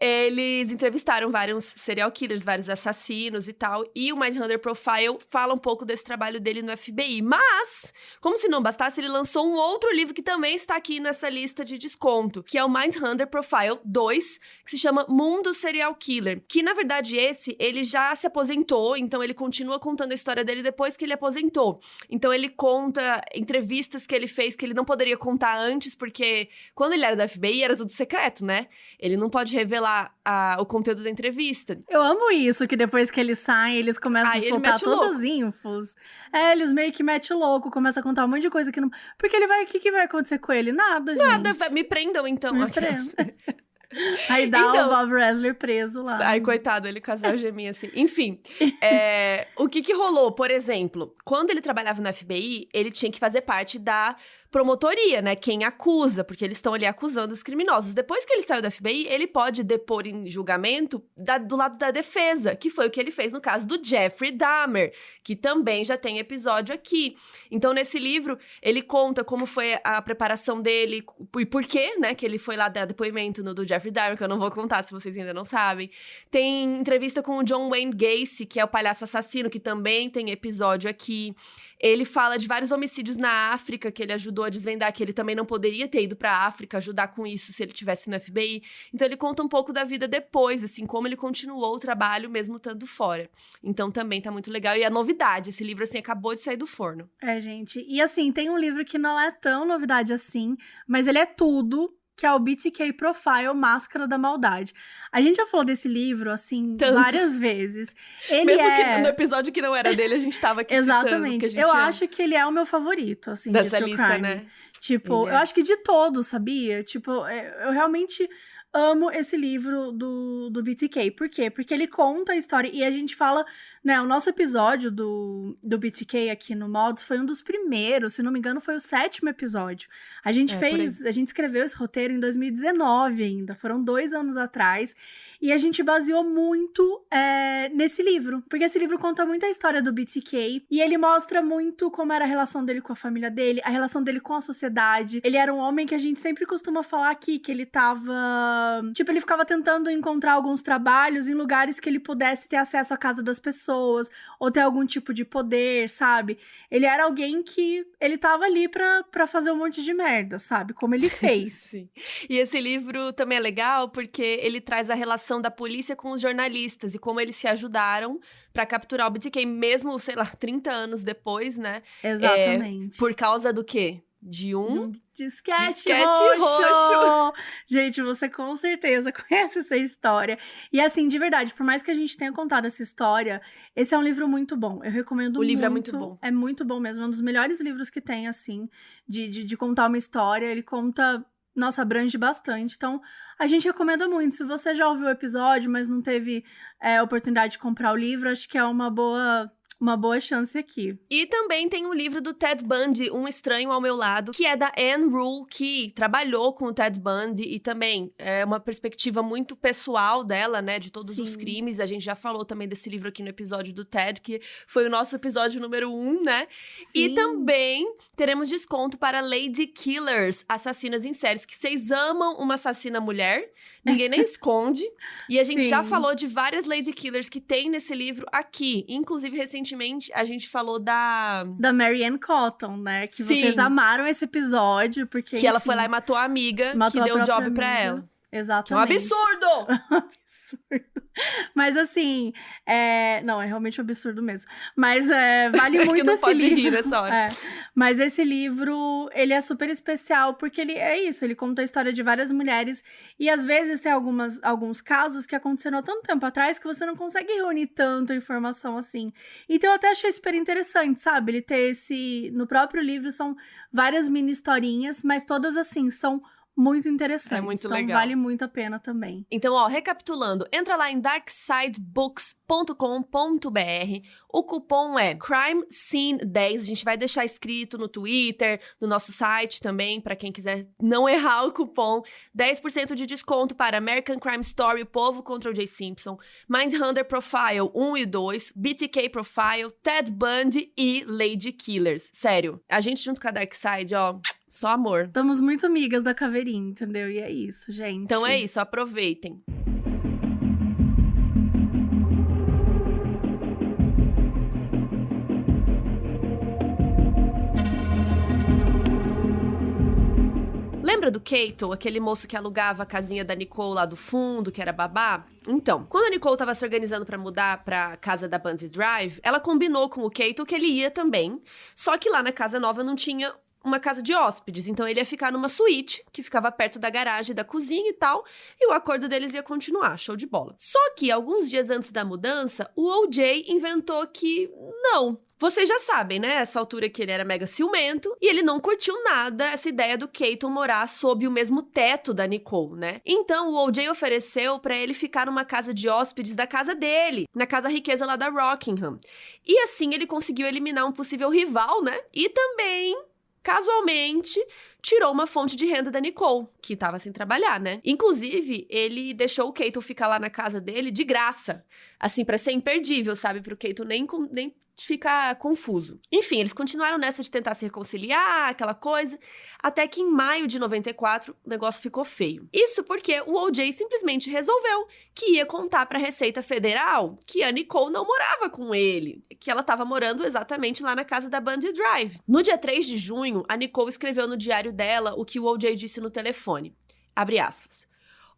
Eles entrevistaram vários serial killers, vários assassinos e tal. E o Mindhunter Profile fala um pouco desse trabalho dele no FBI. Mas, como se não bastasse, ele lançou um outro livro que também está aqui nessa lista de desconto, que é o Mindhunter Profile 2, que se chama Mundo Serial Killer. Que, na verdade, ele já se aposentou, então ele continua contando a história dele depois que ele aposentou. Então ele conta entrevistas que ele fez que ele não poderia contar antes, porque quando ele era do FBI, era tudo secreto, né? Ele não pode revelar o conteúdo da entrevista. Eu amo isso, que depois que eles saem, eles começam a soltar todas as infos. Eles meio que metem louco, começam a contar um monte de coisa que não... Porque ele vai... O que vai acontecer com ele? Nada, gente. Me prendam, então. Me prendam. Aí dá o Bob Ressler preso lá. Ai, coitado, ele com as algeminhas assim. Enfim, o que rolou? Por exemplo, quando ele trabalhava no FBI, ele tinha que fazer parte da promotoria, né? Quem acusa, porque eles estão ali acusando os criminosos. Depois que ele saiu do FBI, ele pode depor em julgamento do lado da defesa, que foi o que ele fez no caso do Jeffrey Dahmer, que também já tem episódio aqui. Então, nesse livro, ele conta como foi a preparação dele e por quê, né, que ele foi lá dar depoimento no do Jeffrey Dahmer, que eu não vou contar se vocês ainda não sabem. Tem entrevista com o John Wayne Gacy, que é o palhaço assassino, que também tem episódio aqui. Ele fala de vários homicídios na África, que ele ajudou a desvendar, que ele também não poderia ter ido pra África ajudar com isso se ele tivesse no FBI. Então, ele conta um pouco da vida depois, assim, como ele continuou o trabalho mesmo estando fora. Então, também tá muito legal. E a novidade, esse livro, assim, acabou de sair do forno. Gente. E, assim, tem um livro que não é tão novidade assim, mas ele é tudo, que é o BTK Profile, Máscara da Maldade. A gente já falou desse livro, assim, várias vezes. Mesmo que no episódio que não era dele, a gente tava aqui Exatamente. citando. Acho que ele é o meu favorito, assim, dessa de lista, crime. né? Tipo, eu acho que de todos, sabia? Tipo, eu realmente amo esse livro do BTK. Por quê? Porque ele conta a história, e a gente fala, né, o nosso episódio do BTK aqui no Mods foi um dos primeiros, se não me engano foi o 7º episódio. A gente a gente escreveu esse roteiro em 2019 ainda, foram 2 anos atrás, e a gente baseou muito nesse livro, porque esse livro conta muito a história do BTK, e ele mostra muito como era a relação dele com a família dele, a relação dele com a sociedade. Ele era um homem que a gente sempre costuma falar aqui, que ele tava... Tipo, ele ficava tentando encontrar alguns trabalhos em lugares que ele pudesse ter acesso à casa das pessoas, ou ter algum tipo de poder, sabe? Ele era alguém que ele tava ali pra fazer um monte de merda, sabe? Como ele fez. Sim. E esse livro também é legal porque ele traz a relação da polícia com os jornalistas e como eles se ajudaram pra capturar o BTK, mesmo, sei lá, 30 anos depois, né? Exatamente. Por causa do quê? De um disquete roxo! Gente, você com certeza conhece essa história. E assim, de verdade, por mais que a gente tenha contado essa história, esse é um livro muito bom. Eu recomendo muito. O livro é muito bom. É muito bom mesmo. É um dos melhores livros que tem, assim, de contar uma história. Ele conta... Nossa, abrange bastante. Então, a gente recomenda muito. Se você já ouviu o episódio, mas não teve oportunidade de comprar o livro, acho que é uma boa chance aqui. E também tem o livro do Ted Bundy, Um Estranho ao Meu Lado, que é da Anne Rule, que trabalhou com o Ted Bundy e também é uma perspectiva muito pessoal dela, né, de todos os crimes. A gente já falou também desse livro aqui no episódio do Ted, que foi o nosso episódio número 1, né? Sim. E também teremos desconto para Lady Killers, assassinas em séries, que vocês amam uma assassina mulher, ninguém nem esconde. E a gente já falou de várias Lady Killers que tem nesse livro aqui, inclusive recentemente a gente falou da Marianne Cotton, né? Que vocês amaram esse episódio, porque... Que ela foi lá e matou a amiga, que deu o job pra ela. Exatamente. É um absurdo! Absurdo. Mas assim, não, é realmente um absurdo mesmo. Mas vale muito que não esse pode livro. Rir nessa hora. Mas esse livro, ele é super especial, porque ele é isso, ele conta a história de várias mulheres, e às vezes tem alguns casos que aconteceram há tanto tempo atrás que você não consegue reunir tanta informação assim. Então eu até achei super interessante, sabe? Ele ter no próprio livro são várias mini historinhas, mas todas assim, são muito interessantes. É muito então legal. Vale muito a pena também. Então, ó, recapitulando, entra lá em darksidebooks.com.br. O cupom é CrimeScene10. A gente vai deixar escrito no Twitter, no nosso site também, pra quem quiser não errar o cupom. 10% de desconto para American Crime Story, O Povo contra O.J. Simpson, Mindhunter Profile 1 e 2, BTK Profile, Ted Bundy e Lady Killers. Sério, a gente junto com a Darkside, ó... Só amor. Estamos muito amigas da Caveirinha, entendeu? E é isso, gente. Então é isso, aproveitem. Lembra do Kato, aquele moço que alugava a casinha da Nicole lá do fundo, que era babá? Então, quando a Nicole tava se organizando pra mudar pra casa da Bundy Drive, ela combinou com o Kato que ele ia também, só que lá na casa nova não tinha uma casa de hóspedes, então ele ia ficar numa suíte, que ficava perto da garagem, da cozinha e tal, e o acordo deles ia continuar, show de bola. Só que, alguns dias antes da mudança, o O.J. inventou que não. Vocês já sabem, né, essa altura que ele era mega ciumento, e ele não curtiu nada essa ideia do Kato morar sob o mesmo teto da Nicole, né? Então, o O.J. ofereceu pra ele ficar numa casa de hóspedes da casa dele, na casa riqueza lá da Rockingham. E assim, ele conseguiu eliminar um possível rival, né? E também... casualmente, tirou uma fonte de renda da Nicole, que tava sem trabalhar, né? Inclusive, ele deixou o Kato ficar lá na casa dele de graça. Assim, pra ser imperdível, sabe? Pro Kato nem ficar confuso. Enfim, eles continuaram nessa de tentar se reconciliar, aquela coisa, até que em maio de 94, o negócio ficou feio. Isso porque o O.J. simplesmente resolveu que ia contar pra Receita Federal que a Nicole não morava com ele, que ela tava morando exatamente lá na casa da Bundy Drive. No dia 3 de junho, a Nicole escreveu no diário dela o que o O.J. disse no telefone. Abre aspas.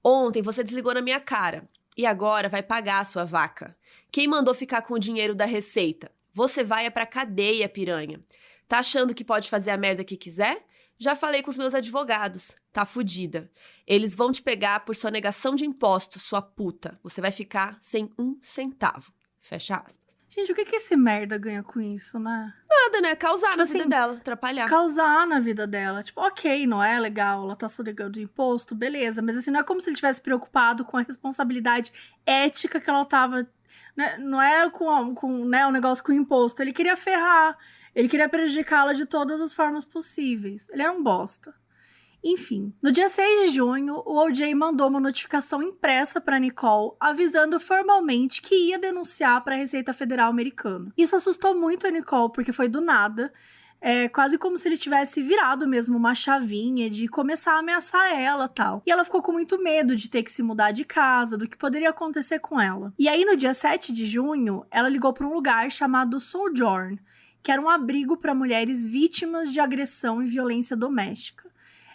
Ontem você desligou na minha cara e agora vai pagar a sua vaca. Quem mandou ficar com o dinheiro da Receita? Você vai pra cadeia, piranha. Tá achando que pode fazer a merda que quiser? Já falei com os meus advogados. Tá fudida. Eles vão te pegar por sonegação de impostos, sua puta. Você vai ficar sem 1 centavo. Fecha aspas. Gente, o que esse merda ganha com isso, né? Nada, né? Causar Tipo na assim, vida dela, atrapalhar. Causar na vida dela. Tipo, ok, não é legal, ela tá sonegando imposto, beleza. Mas assim, não é como se ele tivesse preocupado com a responsabilidade ética que ela tava... Né? Não é com né, o negócio com o imposto. Ele queria ferrar. Ele queria prejudicá-la de todas as formas possíveis. Ele era um bosta. Enfim, no dia 6 de junho, o O.J. mandou uma notificação impressa para Nicole, avisando formalmente que ia denunciar para a Receita Federal Americana. Isso assustou muito a Nicole, porque foi do nada. É quase como se ele tivesse virado mesmo uma chavinha de começar a ameaçar ela e tal. E ela ficou com muito medo de ter que se mudar de casa, do que poderia acontecer com ela. E aí, no dia 7 de junho, ela ligou para um lugar chamado Sojourn, que era um abrigo para mulheres vítimas de agressão e violência doméstica.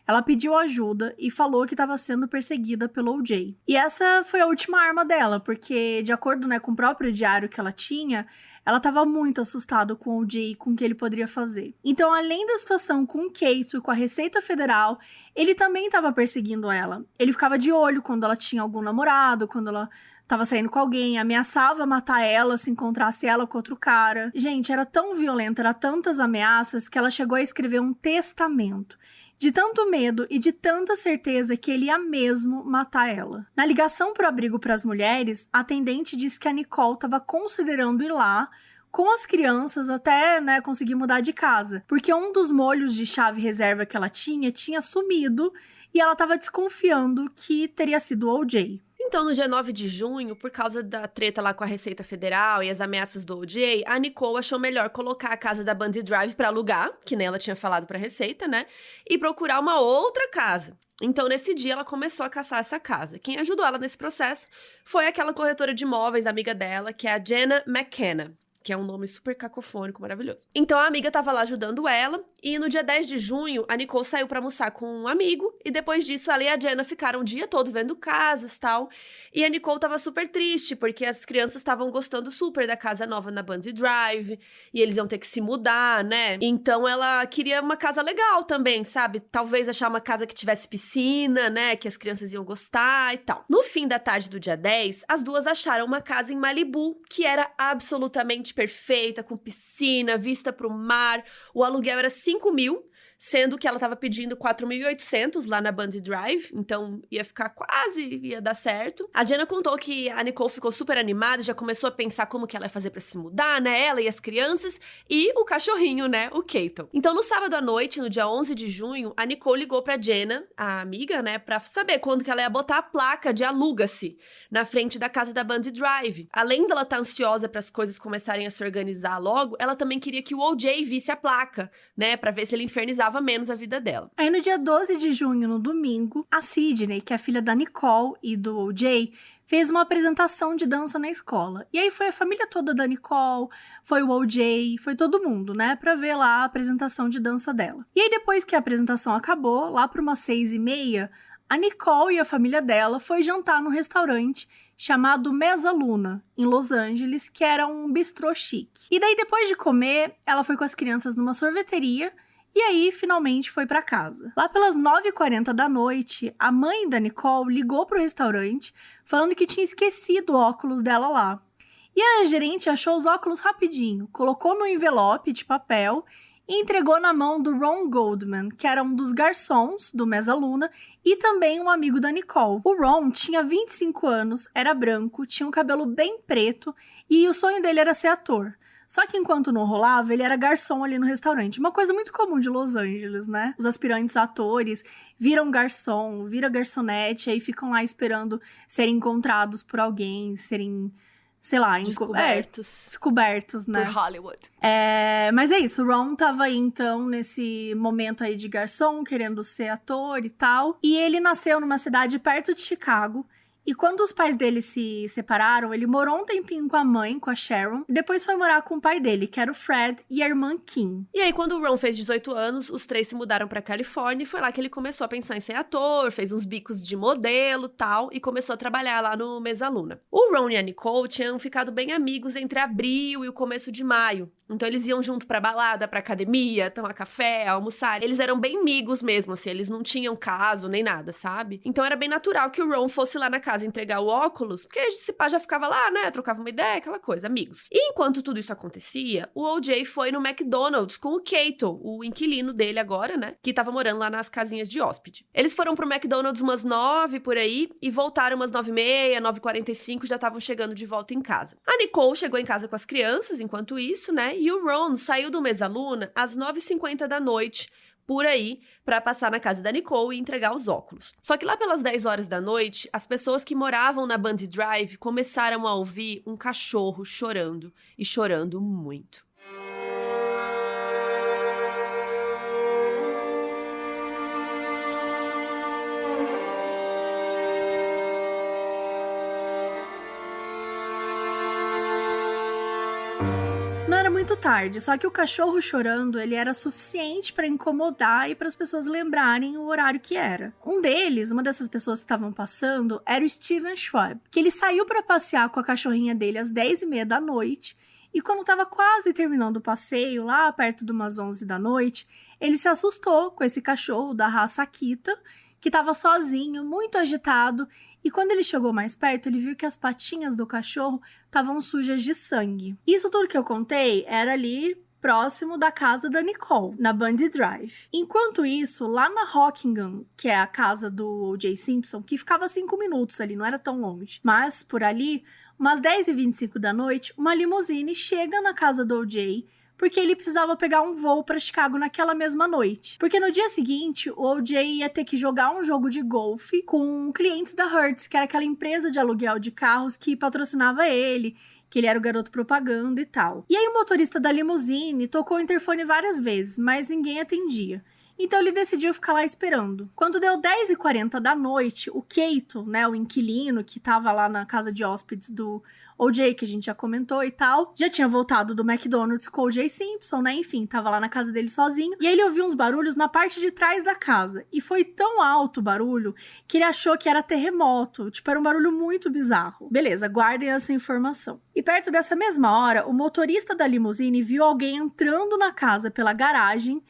Ela pediu ajuda e falou que estava sendo perseguida pelo O.J. E essa foi a última arma dela, porque, de acordo, né, com o próprio diário que ela tinha, ela estava muito assustada com o O.J. e com o que ele poderia fazer. Então, além da situação com o Keito e com a Receita Federal, ele também estava perseguindo ela. Ele ficava de olho quando ela tinha algum namorado, quando ela tava saindo com alguém, ameaçava matar ela se encontrasse ela com outro cara. Gente, era tão violenta, era tantas ameaças, que ela chegou a escrever um testamento. De tanto medo e de tanta certeza que ele ia mesmo matar ela. Na ligação pro abrigo para as mulheres, a atendente disse que a Nicole estava considerando ir lá com as crianças até, né, conseguir mudar de casa. Porque um dos molhos de chave reserva que ela tinha sumido e ela estava desconfiando que teria sido o O.J. Então, no dia 9 de junho, por causa da treta lá com a Receita Federal e as ameaças do O.J., a Nicole achou melhor colocar a casa da Bundy Drive pra alugar, que nem ela tinha falado pra Receita, né? E procurar uma outra casa. Então, nesse dia, ela começou a caçar essa casa. Quem ajudou ela nesse processo foi aquela corretora de imóveis, amiga dela, que é a Jenna McKenna, que é um nome super cacofônico, maravilhoso. Então, a amiga tava lá ajudando ela, e no dia 10 de junho, a Nicole saiu pra almoçar com um amigo, e depois disso, ela e a Jenna ficaram o dia todo vendo casas e tal, e a Nicole tava super triste, porque as crianças estavam gostando super da casa nova na Bundy Drive, e eles iam ter que se mudar, né? Então, ela queria uma casa legal também, sabe? Talvez achar uma casa que tivesse piscina, né? Que as crianças iam gostar e tal. No fim da tarde do dia 10, as duas acharam uma casa em Malibu, que era absolutamente perfeita, com piscina, vista pro mar. O aluguel era 5.000, sendo que ela tava pedindo 4.800 lá na Bundy Drive, então ia dar certo. A Jenna contou que a Nicole ficou super animada, já começou a pensar como que ela ia fazer pra se mudar, né, ela e as crianças, e o cachorrinho, né, o Keaton. Então, no sábado à noite, no dia 11 de junho, a Nicole ligou pra Jenna, a amiga, né, pra saber quando que ela ia botar a placa de aluga-se na frente da casa da Bundy Drive. Além dela estar ansiosa para as coisas começarem a se organizar logo, ela também queria que o O.J. visse a placa, né, pra ver se ele infernizava menos a vida dela. Aí no dia 12 de junho, no domingo, a Sydney, que é filha da Nicole e do O.J., fez uma apresentação de dança na escola. E aí foi a família toda da Nicole, foi o O.J., foi todo mundo, né, pra ver lá a apresentação de dança dela. E aí depois que a apresentação acabou, lá por umas 6h30, a Nicole e a família dela foi jantar num restaurante chamado Mezzaluna, em Los Angeles, que era um bistrô chique. E daí depois de comer, ela foi com as crianças numa sorveteria. E aí, finalmente, foi pra casa. Lá pelas 9h40 da noite, a mãe da Nicole ligou pro restaurante, falando que tinha esquecido o óculos dela lá. E a gerente achou os óculos rapidinho, colocou no envelope de papel e entregou na mão do Ron Goldman, que era um dos garçons do Mezzaluna e também um amigo da Nicole. O Ron tinha 25 anos, era branco, tinha um cabelo bem preto e o sonho dele era ser ator. Só que enquanto não rolava, ele era garçom ali no restaurante. Uma coisa muito comum de Los Angeles, né? Os aspirantes atores viram garçom, vira garçonete, aí ficam lá esperando serem encontrados por alguém, serem, sei lá... descobertos, né? Por Hollywood. Mas é isso, o Ron tava aí, então, nesse momento aí de garçom, querendo ser ator e tal. E ele nasceu numa cidade perto de Chicago. E quando os pais dele se separaram, ele morou um tempinho com a mãe, com a Sharon, e depois foi morar com o pai dele, que era o Fred, e a irmã Kim. E aí, quando o Ron fez 18 anos, os três se mudaram pra Califórnia, e foi lá que ele começou a pensar em ser ator, fez uns bicos de modelo e tal, e começou a trabalhar lá no Mezzaluna. O Ron e a Nicole tinham ficado bem amigos entre abril e o começo de maio. Então eles iam junto pra balada, pra academia, tomar café, almoçar. Eles eram bem amigos mesmo, assim, eles não tinham caso nem nada, sabe? Então era bem natural que o Ron fosse lá na casa entregar o óculos, porque esse pá já ficava lá, né, trocava uma ideia, aquela coisa, amigos. E enquanto tudo isso acontecia, o O.J. foi no McDonald's com o Cato, o inquilino dele agora, né, que tava morando lá nas casinhas de hóspede. Eles foram pro McDonald's umas 9 por aí e voltaram umas 9h30, 9h45, já estavam chegando de volta em casa. A Nicole chegou em casa com as crianças enquanto isso, né, e o Ron saiu do Mesaluna às 9h50 da noite, por aí, pra passar na casa da Nicole e entregar os óculos. Só que lá pelas 10 horas da noite, as pessoas que moravam na Bundy Drive começaram a ouvir um cachorro chorando, e chorando muito. Não era muito tarde, só que o cachorro chorando, ele era suficiente pra incomodar e para as pessoas lembrarem o horário que era. Um deles, uma dessas pessoas que estavam passando, era o Steven Schwab, que ele saiu pra passear com a cachorrinha dele às 10h30 da noite, e quando estava quase terminando o passeio, lá perto de umas 11 da noite, ele se assustou com esse cachorro da raça Akita, que estava sozinho, muito agitado, e quando ele chegou mais perto, ele viu que as patinhas do cachorro estavam sujas de sangue. Isso tudo que eu contei era ali próximo da casa da Nicole, na Bundy Drive. Enquanto isso, lá na Rockingham, que é a casa do O.J. Simpson, que ficava 5 minutos ali, não era tão longe, mas por ali, umas 10h25 da noite, uma limusine chega na casa do O.J., porque ele precisava pegar um voo para Chicago naquela mesma noite. Porque no dia seguinte, o O.J. ia ter que jogar um jogo de golfe com clientes da Hertz, que era aquela empresa de aluguel de carros que patrocinava ele, que ele era o garoto propaganda e tal. E aí o motorista da limusine tocou o interfone várias vezes, mas ninguém atendia. Então ele decidiu ficar lá esperando. Quando deu 10h40 da noite, o Cato, né, o inquilino que tava lá na casa de hóspedes do O.J., que a gente já comentou e tal, já tinha voltado do McDonald's com o O.J. Simpson, né, enfim, tava lá na casa dele sozinho. E aí ele ouviu uns barulhos na parte de trás da casa. E foi tão alto o barulho que ele achou que era terremoto. Tipo, era um barulho muito bizarro. Beleza, guardem essa informação. E perto dessa mesma hora, o motorista da limusine viu alguém entrando na casa pela garagem.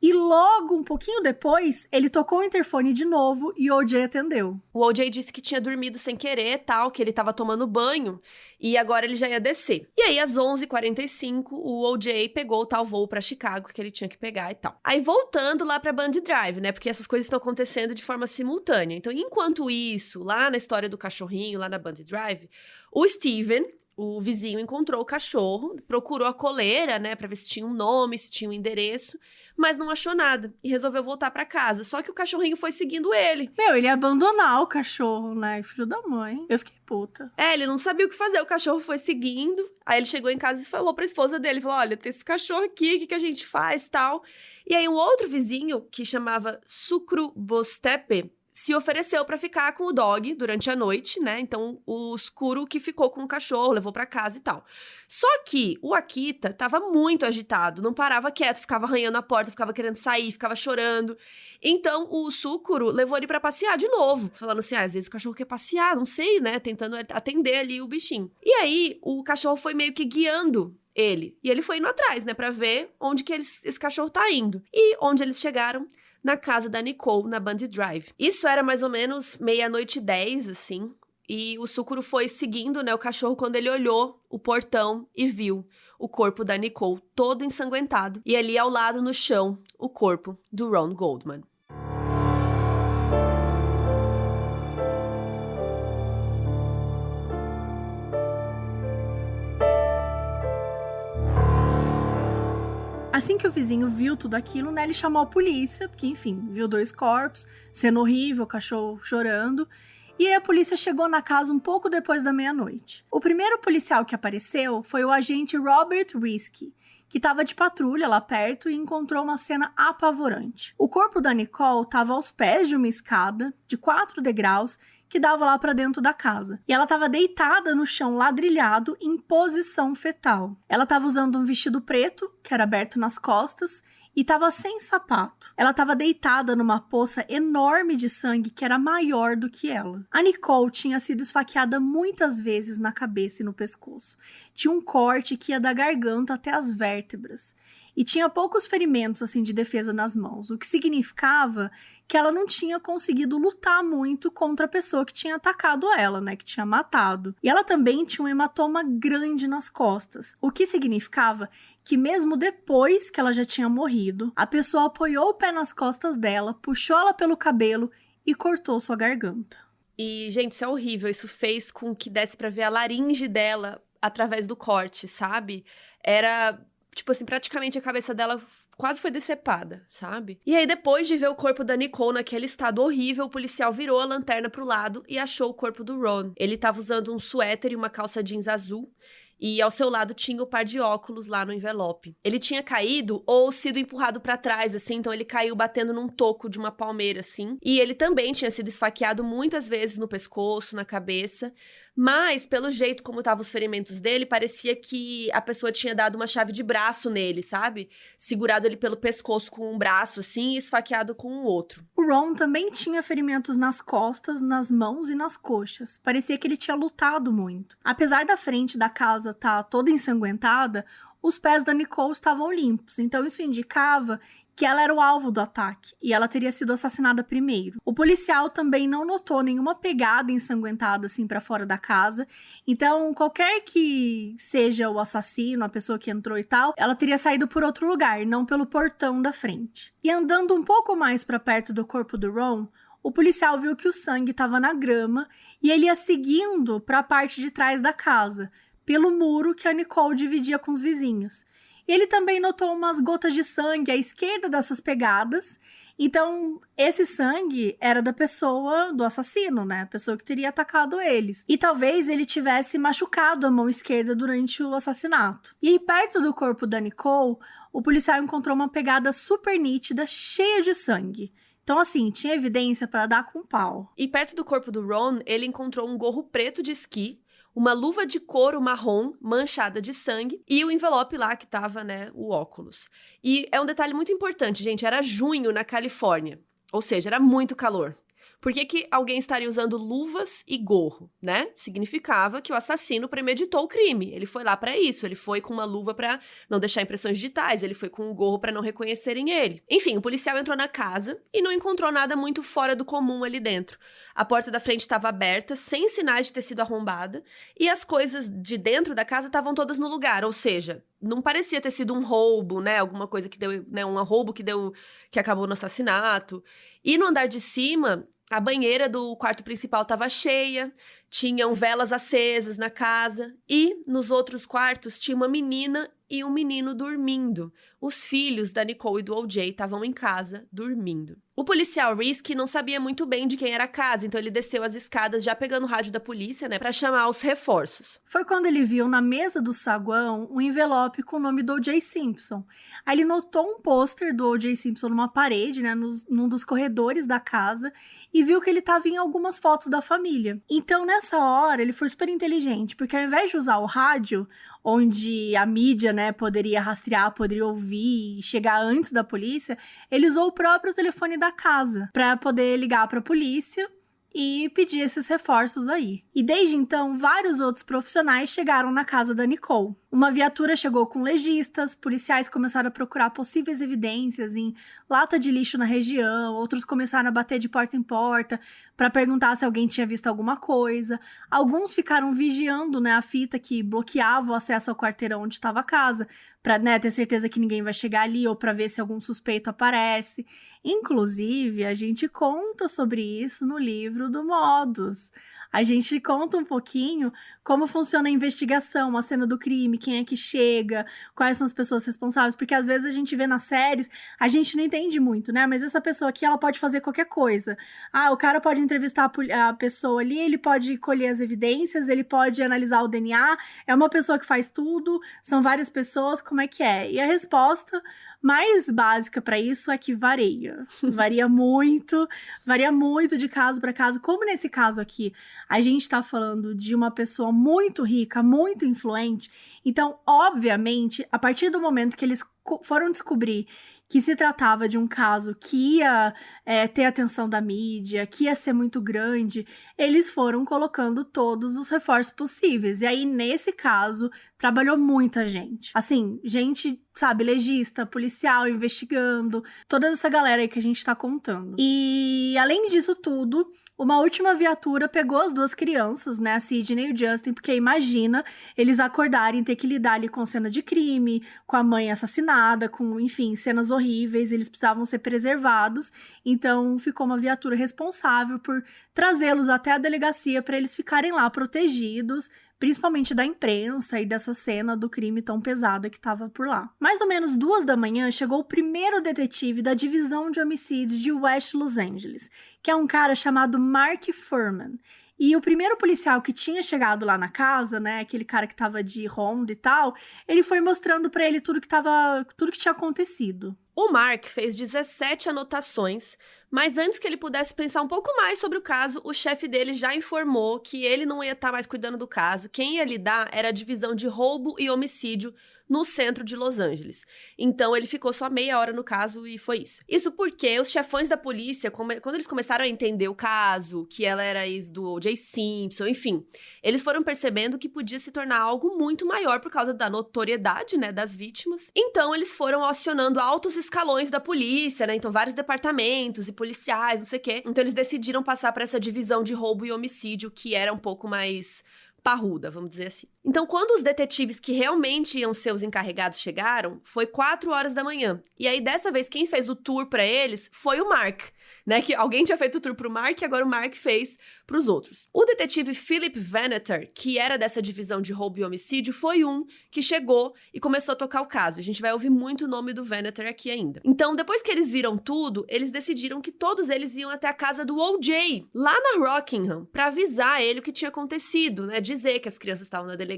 E logo, um pouquinho depois, ele tocou o interfone de novo e o O.J. atendeu. O O.J. disse que tinha dormido sem querer, tal, que ele tava tomando banho e agora ele já ia descer. E aí, às 11h45, o O.J. pegou o tal voo pra Chicago que ele tinha que pegar e tal. Aí, voltando lá pra Bundy Drive, né, porque essas coisas estão acontecendo de forma simultânea. Então, enquanto isso, lá na história do cachorrinho, lá na Bundy Drive, o Steven, o vizinho, encontrou o cachorro, procurou a coleira, né, pra ver se tinha um nome, se tinha um endereço, mas não achou nada e resolveu voltar pra casa. Só que o cachorrinho foi seguindo ele. Meu, ele ia abandonar o cachorro, né? Filho da mãe. Eu fiquei puta. Ele não sabia o que fazer. O cachorro foi seguindo. Aí ele chegou em casa e falou pra esposa dele. Falou, olha, tem esse cachorro aqui, o que a gente faz, tal. E aí um outro vizinho, que chamava Sucru Bostepe, se ofereceu pra ficar com o dog durante a noite, né? Então, o Skuro que ficou com o cachorro, levou pra casa e tal. Só que o Akita tava muito agitado, não parava quieto, ficava arranhando a porta, ficava querendo sair, ficava chorando. Então, o Sukuro levou ele pra passear de novo, falando assim, às vezes o cachorro quer passear, não sei, né? Tentando atender ali o bichinho. E aí, o cachorro foi meio que guiando ele. E ele foi indo atrás, né? Pra ver onde que esse cachorro tá indo. E onde eles chegaram? Na casa da Nicole, na Bundy Drive. Isso era mais ou menos 00:10, assim, e o Sukuro foi seguindo, né, o cachorro quando ele olhou o portão e viu o corpo da Nicole todo ensanguentado, e ali ao lado no chão, o corpo do Ron Goldman. Assim que o vizinho viu tudo aquilo, né, ele chamou a polícia, porque, enfim, viu 2 corpos, cena horrível, o cachorro chorando, e aí a polícia chegou na casa um pouco depois da meia-noite. O primeiro policial que apareceu foi o agente Robert Risky, que estava de patrulha lá perto e encontrou uma cena apavorante. O corpo da Nicole estava aos pés de uma escada de 4 degraus que dava lá pra dentro da casa. E ela tava deitada no chão ladrilhado em posição fetal. Ela tava usando um vestido preto, que era aberto nas costas, e estava sem sapato. Ela estava deitada numa poça enorme de sangue que era maior do que ela. A Nicole tinha sido esfaqueada muitas vezes na cabeça e no pescoço. Tinha um corte que ia da garganta até as vértebras. E tinha poucos ferimentos assim de defesa nas mãos, o que significava que ela não tinha conseguido lutar muito contra a pessoa que tinha atacado ela, né, que tinha matado. E ela também tinha um hematoma grande nas costas, o que significava que mesmo depois que ela já tinha morrido, a pessoa apoiou o pé nas costas dela, puxou ela pelo cabelo e cortou sua garganta. E, gente, isso é horrível, isso fez com que desse pra ver a laringe dela através do corte, sabe? Era... tipo assim, praticamente a cabeça dela quase foi decepada, sabe? E aí, depois de ver o corpo da Nicole naquele estado horrível, o policial virou a lanterna pro lado e achou o corpo do Ron. Ele tava usando um suéter e uma calça jeans azul, e ao seu lado tinha o par de óculos lá no envelope. Ele tinha caído ou sido empurrado pra trás, assim, então ele caiu batendo num toco de uma palmeira, assim. E ele também tinha sido esfaqueado muitas vezes no pescoço, na cabeça. Mas, pelo jeito como estavam os ferimentos dele, parecia que a pessoa tinha dado uma chave de braço nele, sabe? Segurado ele pelo pescoço com um braço, assim, e esfaqueado com o outro. O Ron também tinha ferimentos nas costas, nas mãos e nas coxas. Parecia que ele tinha lutado muito. Apesar da frente da casa estar toda ensanguentada, os pés da Nicole estavam limpos, então isso indicava que ela era o alvo do ataque e ela teria sido assassinada primeiro. O policial também não notou nenhuma pegada ensanguentada assim para fora da casa, então qualquer que seja o assassino, a pessoa que entrou e tal, ela teria saído por outro lugar, não pelo portão da frente. E andando um pouco mais para perto do corpo do Ron, o policial viu que o sangue estava na grama e ele ia seguindo para a parte de trás da casa, pelo muro que a Nicole dividia com os vizinhos. Ele também notou umas gotas de sangue à esquerda dessas pegadas. Então, esse sangue era da pessoa, do assassino, né? A pessoa que teria atacado eles. E talvez ele tivesse machucado a mão esquerda durante o assassinato. E aí, perto do corpo da Nicole, o policial encontrou uma pegada super nítida, cheia de sangue. Então, assim, tinha evidência para dar com pau. E perto do corpo do Ron, ele encontrou um gorro preto de esqui, uma luva de couro marrom manchada de sangue e o envelope lá que tava, né, o óculos. E é um detalhe muito importante, gente, era junho na Califórnia, ou seja, era muito calor. Por que que alguém estaria usando luvas e gorro, né? Significava que o assassino premeditou o crime. Ele foi lá pra isso, ele foi com uma luva pra não deixar impressões digitais, ele foi com um gorro pra não reconhecerem ele. Enfim, o policial entrou na casa e não encontrou nada muito fora do comum ali dentro. A porta da frente estava aberta, sem sinais de ter sido arrombada, e as coisas de dentro da casa estavam todas no lugar, ou seja, não parecia ter sido um roubo, né? Alguma coisa que deu, né? Um roubo que acabou no assassinato. E no andar de cima, a banheira do quarto principal estava cheia, tinham velas acesas na casa e nos outros quartos tinha uma menina e um menino dormindo. Os filhos da Nicole e do O.J. estavam em casa, dormindo. O policial Risky não sabia muito bem de quem era a casa, então ele desceu as escadas já pegando o rádio da polícia, né, para chamar os reforços. Foi quando ele viu na mesa do saguão um envelope com o nome do O.J. Simpson. Aí ele notou um pôster do O.J. Simpson numa parede, né, num dos corredores da casa, e viu que ele estava em algumas fotos da família. Então, nessa hora, ele foi super inteligente, porque ao invés de usar o rádio, onde a mídia, né, poderia rastrear, poderia ouvir e chegar antes da polícia, ele usou o próprio telefone da casa para poder ligar para a polícia e pedir esses reforços aí. E desde então, vários outros profissionais chegaram na casa da Nicole. Uma viatura chegou com legistas, policiais começaram a procurar possíveis evidências em lata de lixo na região, outros começaram a bater de porta em porta para perguntar se alguém tinha visto alguma coisa. Alguns ficaram vigiando, né, a fita que bloqueava o acesso ao quarteirão onde estava a casa, para, né, ter certeza que ninguém vai chegar ali ou para ver se algum suspeito aparece. Inclusive, a gente conta sobre isso no livro do Modus. A gente conta um pouquinho como funciona a investigação, a cena do crime, quem é que chega, quais são as pessoas responsáveis, porque às vezes a gente vê nas séries, a gente não entende muito, né? Mas essa pessoa aqui, ela pode fazer qualquer coisa. Ah, o cara pode entrevistar a pessoa ali, ele pode colher as evidências, ele pode analisar o DNA, é uma pessoa que faz tudo, são várias pessoas, como é que é? E a resposta mais básica para isso é que varia. Varia muito de caso para caso. Como nesse caso aqui, a gente tá falando de uma pessoa muito rica, muito influente, então, obviamente, a partir do momento que eles foram descobrir que se tratava de um caso que ia ter atenção da mídia, que ia ser muito grande, eles foram colocando todos os reforços possíveis. E aí, nesse caso, trabalhou muita gente. Assim, gente, sabe, legista, policial, investigando, toda essa galera aí que a gente tá contando. E, além disso tudo, uma última viatura pegou as duas crianças, né, a Sidney e o Justin, porque imagina eles acordarem e ter que lidar ali com cena de crime, com a mãe assassinada, com, enfim, cenas horríveis, eles precisavam ser preservados, então ficou uma viatura responsável por trazê-los até a delegacia para eles ficarem lá protegidos, principalmente da imprensa e dessa cena do crime tão pesada que estava por lá. Mais ou menos 2 da manhã, chegou o primeiro detetive da divisão de homicídios de West Los Angeles, que é um cara chamado Mark Fuhrman. E o primeiro policial que tinha chegado lá na casa, né, aquele cara que tava de ronda e tal, ele foi mostrando pra ele tudo que tinha acontecido. O Mark fez 17 anotações, mas antes que ele pudesse pensar um pouco mais sobre o caso, o chefe dele já informou que ele não ia estar mais cuidando do caso. Quem ia lidar era a divisão de roubo e homicídio no centro de Los Angeles. Então, ele ficou só meia hora no caso e foi isso. Isso porque os chefões da polícia, quando eles começaram a entender o caso, que ela era ex do O.J. Simpson, enfim, eles foram percebendo que podia se tornar algo muito maior por causa da notoriedade, né, das vítimas. Então, eles foram acionando altos escalões da polícia, né, então vários departamentos e policiais, não sei o quê. Então, eles decidiram passar para essa divisão de roubo e homicídio, que era um pouco mais parruda, vamos dizer assim. Então, quando os detetives que realmente iam ser os encarregados chegaram, foi 4 horas da manhã. E aí, dessa vez, quem fez o tour pra eles foi o Mark, né? Que alguém tinha feito o tour pro Mark e agora o Mark fez pros outros. O detetive Philip Veneter, que era dessa divisão de roubo e homicídio, foi um que chegou e começou a tocar o caso. A gente vai ouvir muito o nome do Veneter aqui ainda. Então, depois que eles viram tudo, eles decidiram que todos eles iam até a casa do O.J., lá na Rockingham, pra avisar ele o que tinha acontecido, né? Dizer que as crianças estavam na delegacia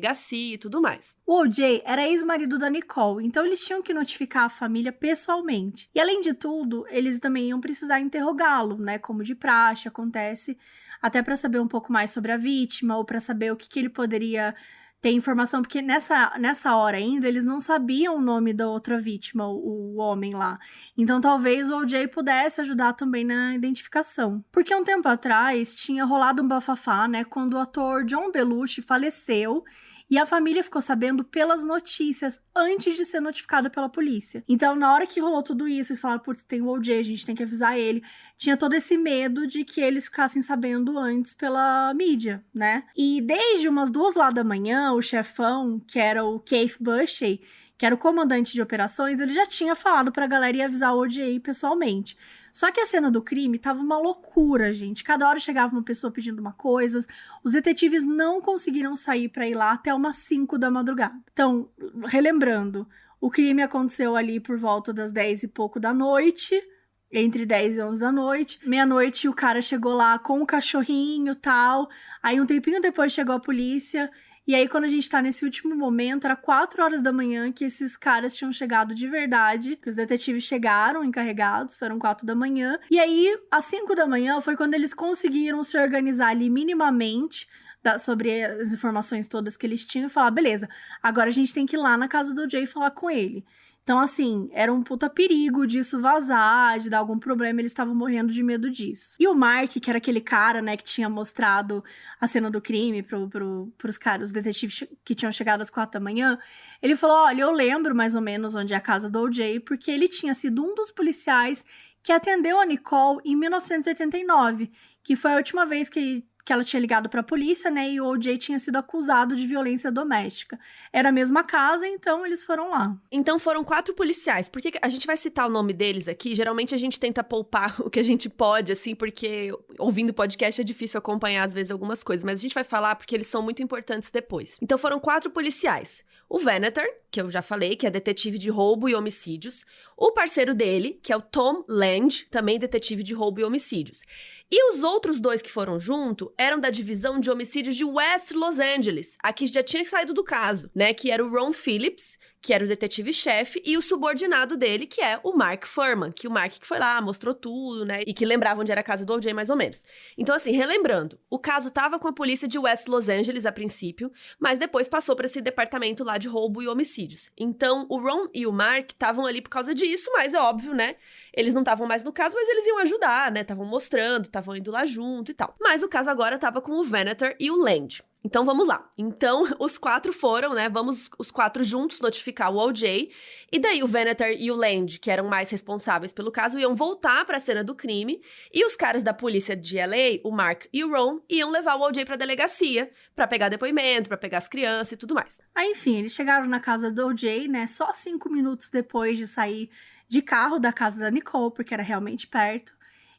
e tudo mais. O O.J. era ex-marido da Nicole, então eles tinham que notificar a família pessoalmente. E além de tudo, eles também iam precisar interrogá-lo, né, como de praxe acontece, até para saber um pouco mais sobre a vítima ou para saber o que ele poderia ter informação, porque nessa hora ainda eles não sabiam o nome da outra vítima, o homem lá. Então talvez o O.J. pudesse ajudar também na identificação. Porque um tempo atrás tinha rolado um bafafá, né, quando o ator John Belushi faleceu e a família ficou sabendo pelas notícias antes de ser notificada pela polícia. Então, na hora que rolou tudo isso, eles falaram, putz, tem o O.J., a gente tem que avisar ele. Tinha todo esse medo de que eles ficassem sabendo antes pela mídia, né? E desde umas 2 lá da manhã, o chefão, que era o Keith Bushy, que era o comandante de operações, ele já tinha falado pra galera ir avisar o O.J. pessoalmente. Só que a cena do crime tava uma loucura, gente. Cada hora chegava uma pessoa pedindo uma coisa. Os detetives não conseguiram sair pra ir lá até umas 5 da madrugada. Então, relembrando, o crime aconteceu ali por volta das 10 e pouco da noite, entre 10 e 11 da noite. Meia-noite o cara chegou lá com o cachorrinho e tal. Aí um tempinho depois chegou a polícia. E aí, quando a gente tá nesse último momento, era 4 horas da manhã que esses caras tinham chegado de verdade, que os detetives chegaram encarregados, foram 4 da manhã. E aí, às 5 da manhã, foi quando eles conseguiram se organizar ali minimamente sobre as informações todas que eles tinham e falar, beleza, agora a gente tem que ir lá na casa do Jay e falar com ele. Então, assim, era um puta perigo disso vazar, de dar algum problema, eles estavam morrendo de medo disso. E o Mark, que era aquele cara, né, que tinha mostrado a cena do crime pros caras, os detetives que tinham chegado às 4 da manhã, ele falou, olha, eu lembro mais ou menos onde é a casa do O.J., porque ele tinha sido um dos policiais que atendeu a Nicole em 1989, que foi a última vez que ela tinha ligado pra polícia, né, e o O.J. tinha sido acusado de violência doméstica. Era a mesma casa, então eles foram lá. Então foram 4 policiais. Por que a gente vai citar o nome deles aqui? Geralmente a gente tenta poupar o que a gente pode, assim, porque ouvindo podcast é difícil acompanhar, às vezes, algumas coisas. Mas a gente vai falar porque eles são muito importantes depois. Então foram 4 policiais. O Veneter, que eu já falei, que é detetive de roubo e homicídios. O parceiro dele, que é o Tom Lange, também detetive de roubo e homicídios. E os outros 2 que foram junto eram da divisão de homicídios de West Los Angeles, a que já tinha saído do caso, né? Que era o Ron Phillips, que era o detetive-chefe, e o subordinado dele, que é o Mark Fuhrman, que o Mark que foi lá, mostrou tudo, né? E que lembrava onde era a casa do O.J., mais ou menos. Então, assim, relembrando, o caso tava com a polícia de West Los Angeles a princípio, mas depois passou para esse departamento lá de roubo e homicídio. homicídios. Então, o Ron e o Mark estavam ali por causa disso, mas é óbvio, né? Eles não estavam mais no caso, mas eles iam ajudar, né? Estavam mostrando, estavam indo lá junto e tal. Mas o caso agora estava com o Venator e o Land. Então, vamos lá. Então, os 4 foram, né? Vamos os 4 juntos notificar o O.J. E daí o Venator e o Land, que eram mais responsáveis pelo caso, iam voltar para a cena do crime. E os caras da polícia de LA, o Mark e o Ron, iam levar o O.J. para a delegacia para pegar depoimento, para pegar as crianças e tudo mais. Aí, enfim, eles chegaram na casa do O.J., né? Só 5 minutos depois de sair de carro da casa da Nicole, porque era realmente perto.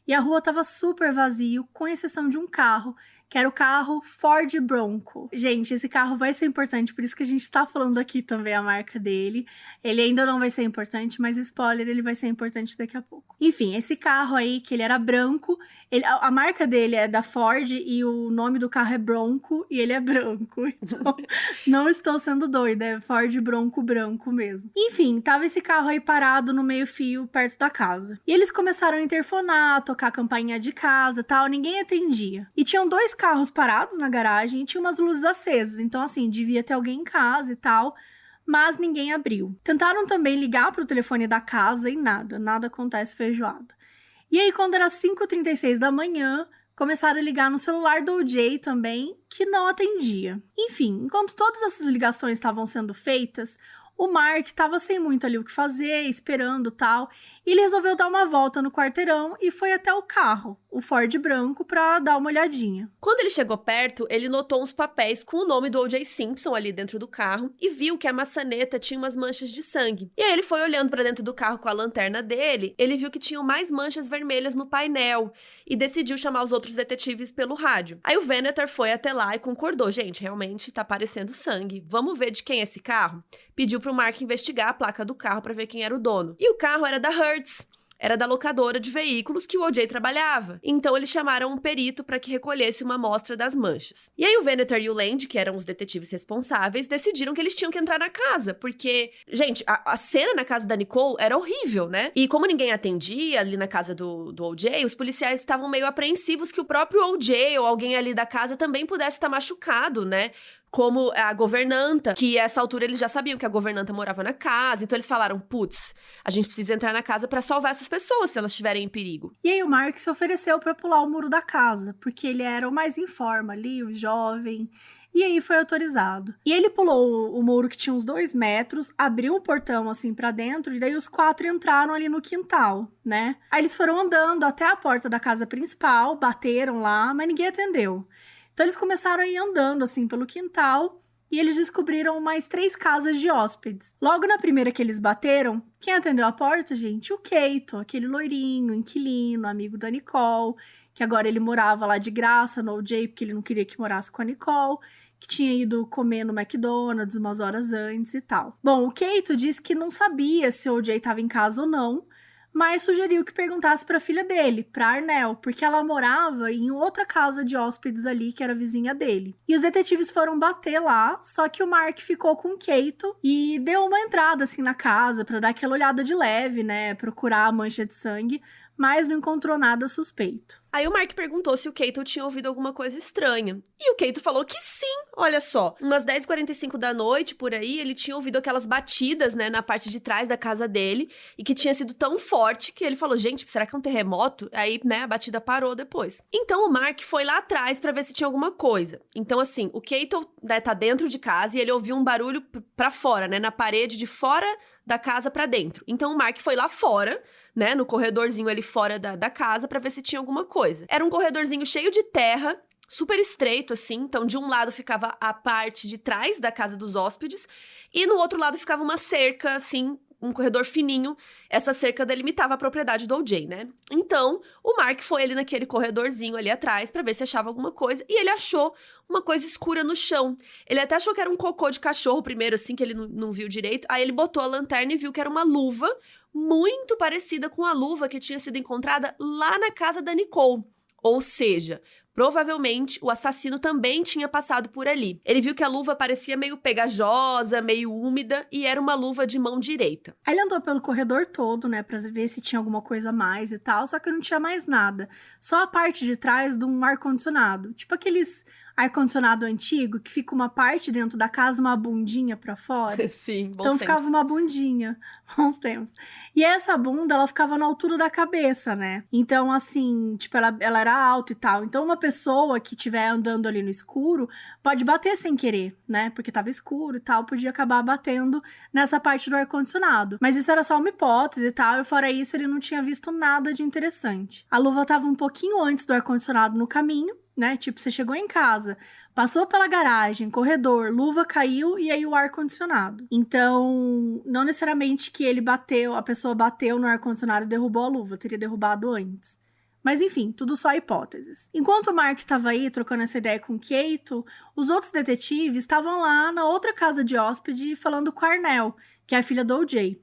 E a rua tava super vazio, com exceção de um carro, que era o carro Ford Bronco. Gente, esse carro vai ser importante, por isso que a gente tá falando aqui também a marca dele. Ele ainda não vai ser importante, mas spoiler, ele vai ser importante daqui a pouco. Enfim, esse carro aí, que ele era branco, a marca dele é da Ford e o nome do carro é Bronco e ele é branco. Então, não estou sendo doida, é Ford Bronco branco mesmo. Enfim, tava esse carro aí parado no meio-fio, perto da casa. E eles começaram a interfonar, tocar a campainha de casa e tal, ninguém atendia. E tinham 2 carros parados na garagem e tinha umas luzes acesas, então assim, devia ter alguém em casa e tal, mas ninguém abriu. Tentaram também ligar pro telefone da casa e nada acontece feijoada. E aí, quando era 5h36 da manhã, começaram a ligar no celular do O.J. também, que não atendia. Enfim, enquanto todas essas ligações estavam sendo feitas, o Mark estava sem muito ali o que fazer, esperando tal, e ele resolveu dar uma volta no quarteirão e foi até o carro, o Ford branco, pra dar uma olhadinha. Quando ele chegou perto, ele notou uns papéis com o nome do O.J. Simpson ali dentro do carro e viu que a maçaneta tinha umas manchas de sangue. E aí ele foi olhando pra dentro do carro com a lanterna dele, ele viu que tinham mais manchas vermelhas no painel e decidiu chamar os outros detetives pelo rádio. Aí o Venator foi até lá e concordou: gente, realmente tá parecendo sangue, vamos ver de quem é esse carro? Pediu pro Mark investigar a placa do carro pra ver quem era o dono. E o carro era da Hertz. Era da locadora de veículos que o O.J. trabalhava. Então, eles chamaram um perito para que recolhesse uma amostra das manchas. E aí, o Venator e o Land, que eram os detetives responsáveis, decidiram que eles tinham que entrar na casa, porque, gente, a cena na casa da Nicole era horrível, né? E como ninguém atendia ali na casa do O.J., os policiais estavam meio apreensivos que o próprio O.J. ou alguém ali da casa também pudesse estar machucado, né? Como a governanta, que a essa altura eles já sabiam que a governanta morava na casa, então eles falaram: putz, a gente precisa entrar na casa pra salvar essas pessoas se elas estiverem em perigo. E aí o Mark se ofereceu pra pular o muro da casa, porque ele era o mais em forma ali, o jovem, e aí foi autorizado. E ele pulou o muro que tinha uns 2 metros, abriu um portão assim pra dentro, e daí os 4 entraram ali no quintal, né? Aí eles foram andando até a porta da casa principal, bateram lá, mas ninguém atendeu. Então, eles começaram a ir andando, assim, pelo quintal e eles descobriram mais 3 casas de hóspedes. Logo na primeira que eles bateram, quem atendeu a porta, gente? O Keito, aquele loirinho, inquilino, amigo da Nicole, que agora ele morava lá de graça no O.J., porque ele não queria que morasse com a Nicole, que tinha ido comer no McDonald's umas horas antes e tal. Bom, o Keito disse que não sabia se o O.J. estava em casa ou não, mas sugeriu que perguntasse para a filha dele, para Arnel, porque ela morava em outra casa de hóspedes ali, que era vizinha dele. E os detetives foram bater lá, só que o Mark ficou com o Keito e deu uma entrada assim na casa para dar aquela olhada de leve, né, procurar a mancha de sangue, mas não encontrou nada suspeito. Aí o Mark perguntou se o Keito tinha ouvido alguma coisa estranha. E o Keito falou que sim, olha só. Umas 10h45 da noite, por aí, ele tinha ouvido aquelas batidas, né, na parte de trás da casa dele, e que tinha sido tão forte que ele falou: gente, será que é um terremoto? Aí, né, a batida parou depois. Então o Mark foi lá atrás pra ver se tinha alguma coisa. Então, assim, o Keito, né, tá dentro de casa e ele ouviu um barulho pra fora, né, na parede de fora da casa pra dentro. Então o Mark foi lá fora, né, no corredorzinho ali fora da casa pra ver se tinha alguma coisa. Era um corredorzinho cheio de terra, super estreito assim, então de um lado ficava a parte de trás da casa dos hóspedes e no outro lado ficava uma cerca assim, um corredor fininho. Essa cerca delimitava a propriedade do O.J., né? Então, o Mark foi ali naquele corredorzinho ali atrás pra ver se achava alguma coisa e ele achou uma coisa escura no chão. Ele até achou que era um cocô de cachorro primeiro, assim, que ele não viu direito. Aí ele botou a lanterna e viu que era uma luva muito parecida com a luva que tinha sido encontrada lá na casa da Nicole. Ou seja, provavelmente o assassino também tinha passado por ali. Ele viu que a luva parecia meio pegajosa, meio úmida e era uma luva de mão direita. Aí ele andou pelo corredor todo, né, pra ver se tinha alguma coisa a mais e tal, só que não tinha mais nada. Só a parte de trás de um ar-condicionado. Tipo ar-condicionado antigo, que fica uma parte dentro da casa, uma bundinha pra fora? Sim, bons Então ficava tempos. uma bundinha, bons tempos. E essa bunda, ela ficava na altura da cabeça, né? Então, assim, tipo, ela era alta e tal. Então, uma pessoa que estiver andando ali no escuro pode bater sem querer, né? Porque tava escuro e tal, podia acabar batendo nessa parte do ar-condicionado. Mas isso era só uma hipótese e tal, e fora isso, ele não tinha visto nada de interessante. A luva tava um pouquinho antes do ar-condicionado no caminho, né? Tipo, você chegou em casa, passou pela garagem, corredor, luva caiu e aí o ar-condicionado. Então, não necessariamente que ele bateu, a pessoa bateu no ar-condicionado e derrubou a luva, teria derrubado antes. Mas enfim, tudo só hipóteses. Enquanto o Mark estava aí trocando essa ideia com o Keito, os outros detetives estavam lá na outra casa de hóspede falando com a Arnel, que é a filha do O.J.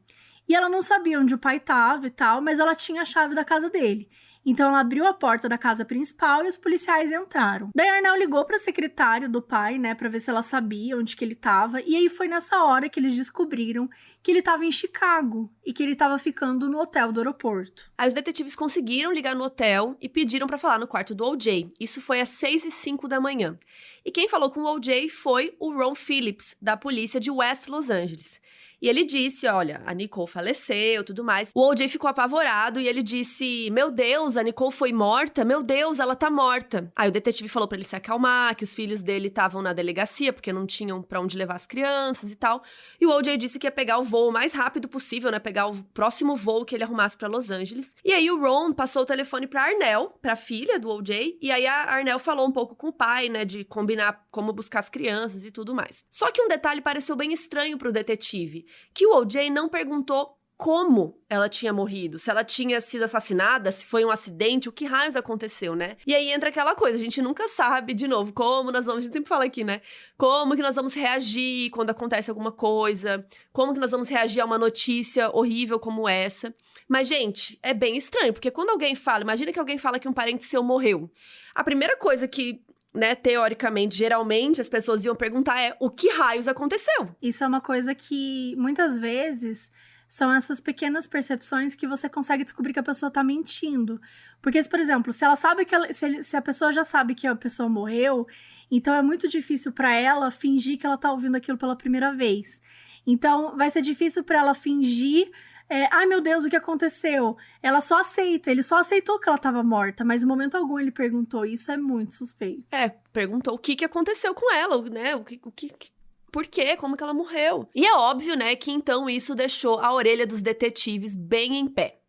E ela não sabia onde o pai estava e tal, mas ela tinha a chave da casa dele. Então ela abriu a porta da casa principal e os policiais entraram. Daí a Arnel ligou para a secretária do pai, né, para ver se ela sabia onde que ele estava, e aí foi nessa hora que eles descobriram que ele estava em Chicago e que ele estava ficando no hotel do aeroporto. Aí os detetives conseguiram ligar no hotel e pediram pra falar no quarto do O.J. Isso foi às 6h05 da manhã. E quem falou com o O.J. foi o Ron Phillips, da polícia de West Los Angeles. E ele disse, olha, a Nicole faleceu, tudo mais. O O.J. ficou apavorado e ele disse, meu Deus, a Nicole foi morta? Meu Deus, ela tá morta. Aí o detetive falou pra ele se acalmar, que os filhos dele estavam na delegacia, porque não tinham pra onde levar as crianças e tal. E o O.J. disse que ia pegar o voo o mais rápido possível, né, pegar o próximo voo que ele arrumasse pra Los Angeles. E aí o Ron passou o telefone pra Arnel, pra filha do O.J., e aí a Arnel falou um pouco com o pai, né, de combinar como buscar as crianças e tudo mais. Só que um detalhe pareceu bem estranho pro detetive, que o O.J. não perguntou como ela tinha morrido, se ela tinha sido assassinada, se foi um acidente, o que raios aconteceu, né? E aí entra aquela coisa, a gente nunca sabe, de novo, como nós vamos, a gente sempre fala aqui, né? Como que nós vamos reagir quando acontece alguma coisa, como que nós vamos reagir a uma notícia horrível como essa. Mas, gente, é bem estranho, porque quando alguém fala, imagina que alguém fala que um parente seu morreu, a primeira coisa que, né, teoricamente, geralmente, as pessoas iam perguntar é o que raios aconteceu? Isso é uma coisa que, muitas vezes, são essas pequenas percepções que você consegue descobrir que a pessoa tá mentindo. Porque, por exemplo, se ela sabe que se a pessoa já sabe que a pessoa morreu, então é muito difícil pra ela fingir que ela tá ouvindo aquilo pela primeira vez. Então, vai ser difícil pra ela fingir... ai meu Deus, o que aconteceu? Ela só aceita, ele só aceitou que ela estava morta, mas em momento algum ele perguntou, isso é muito suspeito. Perguntou o que aconteceu com ela, né, por quê, como que ela morreu. E é óbvio, né, que então isso deixou a orelha dos detetives bem em pé.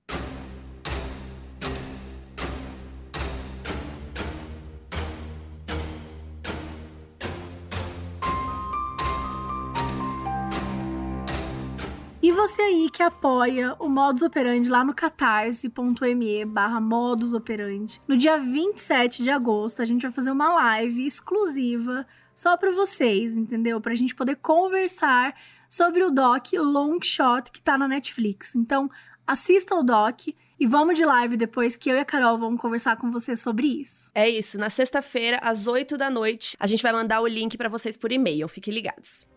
E você aí que apoia o Modus Operandi lá no catarse.me/Modus Operandi. No dia 27 de agosto, a gente vai fazer uma live exclusiva só para vocês, entendeu? Pra gente poder conversar sobre o doc Long Shot que tá na Netflix. Então, assista o doc e vamos de live depois que eu e a Carol vamos conversar com você sobre isso. É isso, na sexta-feira, às 8 da noite, a gente vai mandar o link pra vocês por e-mail, fiquem ligados.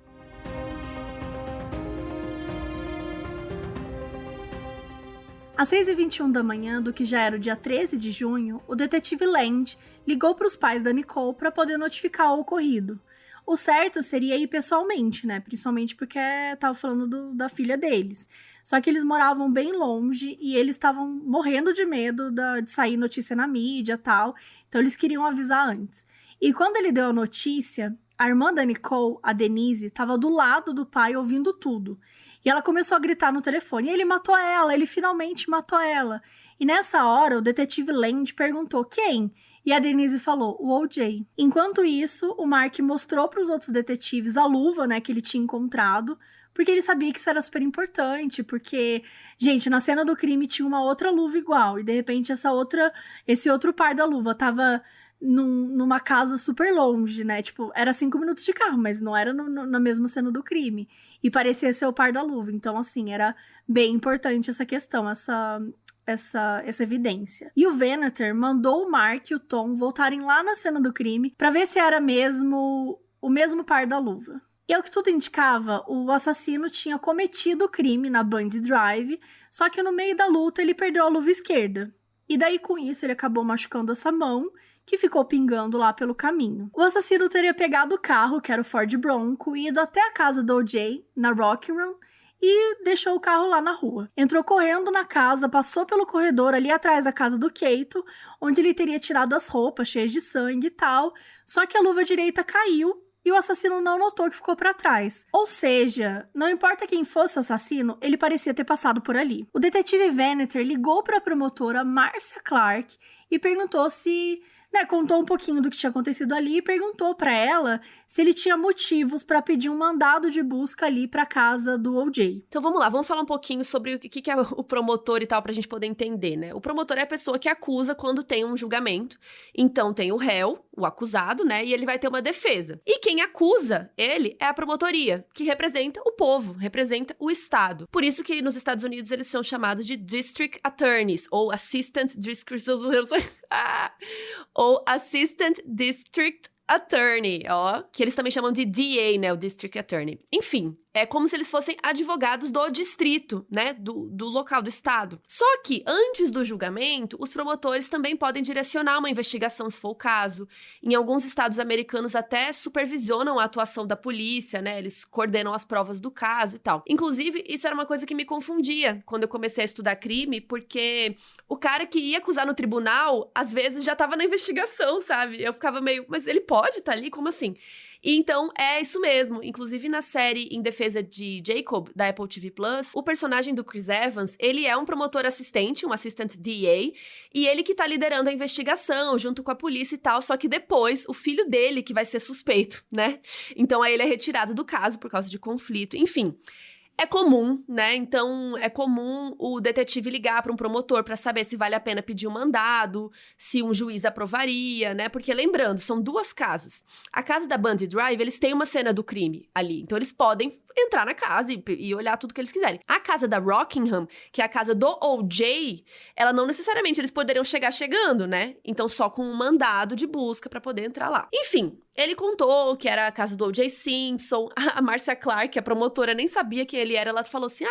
Às 6h21 da manhã, do que já era o dia 13 de junho, o detetive Land ligou para os pais da Nicole para poder notificar o ocorrido. O certo seria ir pessoalmente, né? Principalmente porque tava falando da filha deles. Só que eles moravam bem longe e eles estavam morrendo de medo de sair notícia na mídia e tal. Então eles queriam avisar antes. E quando ele deu a notícia, a irmã da Nicole, a Denise, estava do lado do pai ouvindo tudo. E ela começou a gritar no telefone. E ele matou ela, ele finalmente matou ela. E nessa hora, o detetive Land perguntou quem? E a Denise falou, o O.J. Enquanto isso, o Mark mostrou para os outros detetives a luva, né, que ele tinha encontrado, porque ele sabia que isso era super importante, porque, gente, na cena do crime tinha uma outra luva igual, e de repente esse outro par da luva tava numa casa super longe, né? Tipo, era 5 minutos de carro, mas não era na mesma cena do crime. E parecia ser o par da luva. Então, assim, era bem importante essa questão, essa evidência. E o Venator mandou o Mark e o Tom voltarem lá na cena do crime pra ver se era mesmo o mesmo par da luva. E ao que tudo indicava, o assassino tinha cometido o crime na Bundy Drive, só que no meio da luta ele perdeu a luva esquerda. E daí, com isso, ele acabou machucando essa mão, que ficou pingando lá pelo caminho. O assassino teria pegado o carro, que era o Ford Bronco, e ido até a casa do O.J., na Rocky Run, e deixou o carro lá na rua. Entrou correndo na casa, passou pelo corredor ali atrás da casa do Keito, onde ele teria tirado as roupas cheias de sangue e tal, só que a luva direita caiu e o assassino não notou que ficou pra trás. Ou seja, não importa quem fosse o assassino, ele parecia ter passado por ali. O detetive Veneter ligou pra promotora Marcia Clark e perguntou se... contou um pouquinho do que tinha acontecido ali e perguntou pra ela se ele tinha motivos pra pedir um mandado de busca ali pra casa do O.J. Então vamos lá, vamos falar um pouquinho sobre o que é o promotor e tal, pra gente poder entender, né? O promotor é a pessoa que acusa quando tem um julgamento. Então tem o réu, o acusado, né? E ele vai ter uma defesa. E quem acusa ele é a promotoria, que representa o povo, representa o Estado. Por isso que nos Estados Unidos eles são chamados de District Attorneys, ou Assistant District... ou Assistant District Attorney, ó, que eles também chamam de DA, né, o District Attorney. Enfim, é como se eles fossem advogados do distrito, né, do local, do estado. Só que, antes do julgamento, os promotores também podem direcionar uma investigação, se for o caso. Em alguns estados americanos até supervisionam a atuação da polícia, né, eles coordenam as provas do caso e tal. Inclusive, isso era uma coisa que me confundia quando eu comecei a estudar crime, porque o cara que ia acusar no tribunal, às vezes já tava na investigação, sabe? Eu ficava meio, mas ele pode estar ali? Como assim? E então, é isso mesmo. Inclusive, na série Em Defesa de Jacob, da Apple TV+, o personagem do Chris Evans, ele é um promotor assistente, um assistant DA, e ele que tá liderando a investigação, junto com a polícia e tal, só que depois, o filho dele que vai ser suspeito, né? Então, aí ele é retirado do caso por causa de conflito. Enfim, é comum, né? Então, é comum o detetive ligar para um promotor para saber se vale a pena pedir um mandado, se um juiz aprovaria, né? Porque, lembrando, são duas casas. A casa da Bundy Drive, eles têm uma cena do crime ali. Então, eles podem entrar na casa e olhar tudo que eles quiserem. A casa da Rockingham, que é a casa do O.J., ela não necessariamente eles poderiam chegar chegando, né? Então, só com um mandado de busca para poder entrar lá. Enfim, ele contou que era a casa do O.J. Simpson. A Marcia Clark, a promotora, nem sabia quem ele era. Ela falou assim,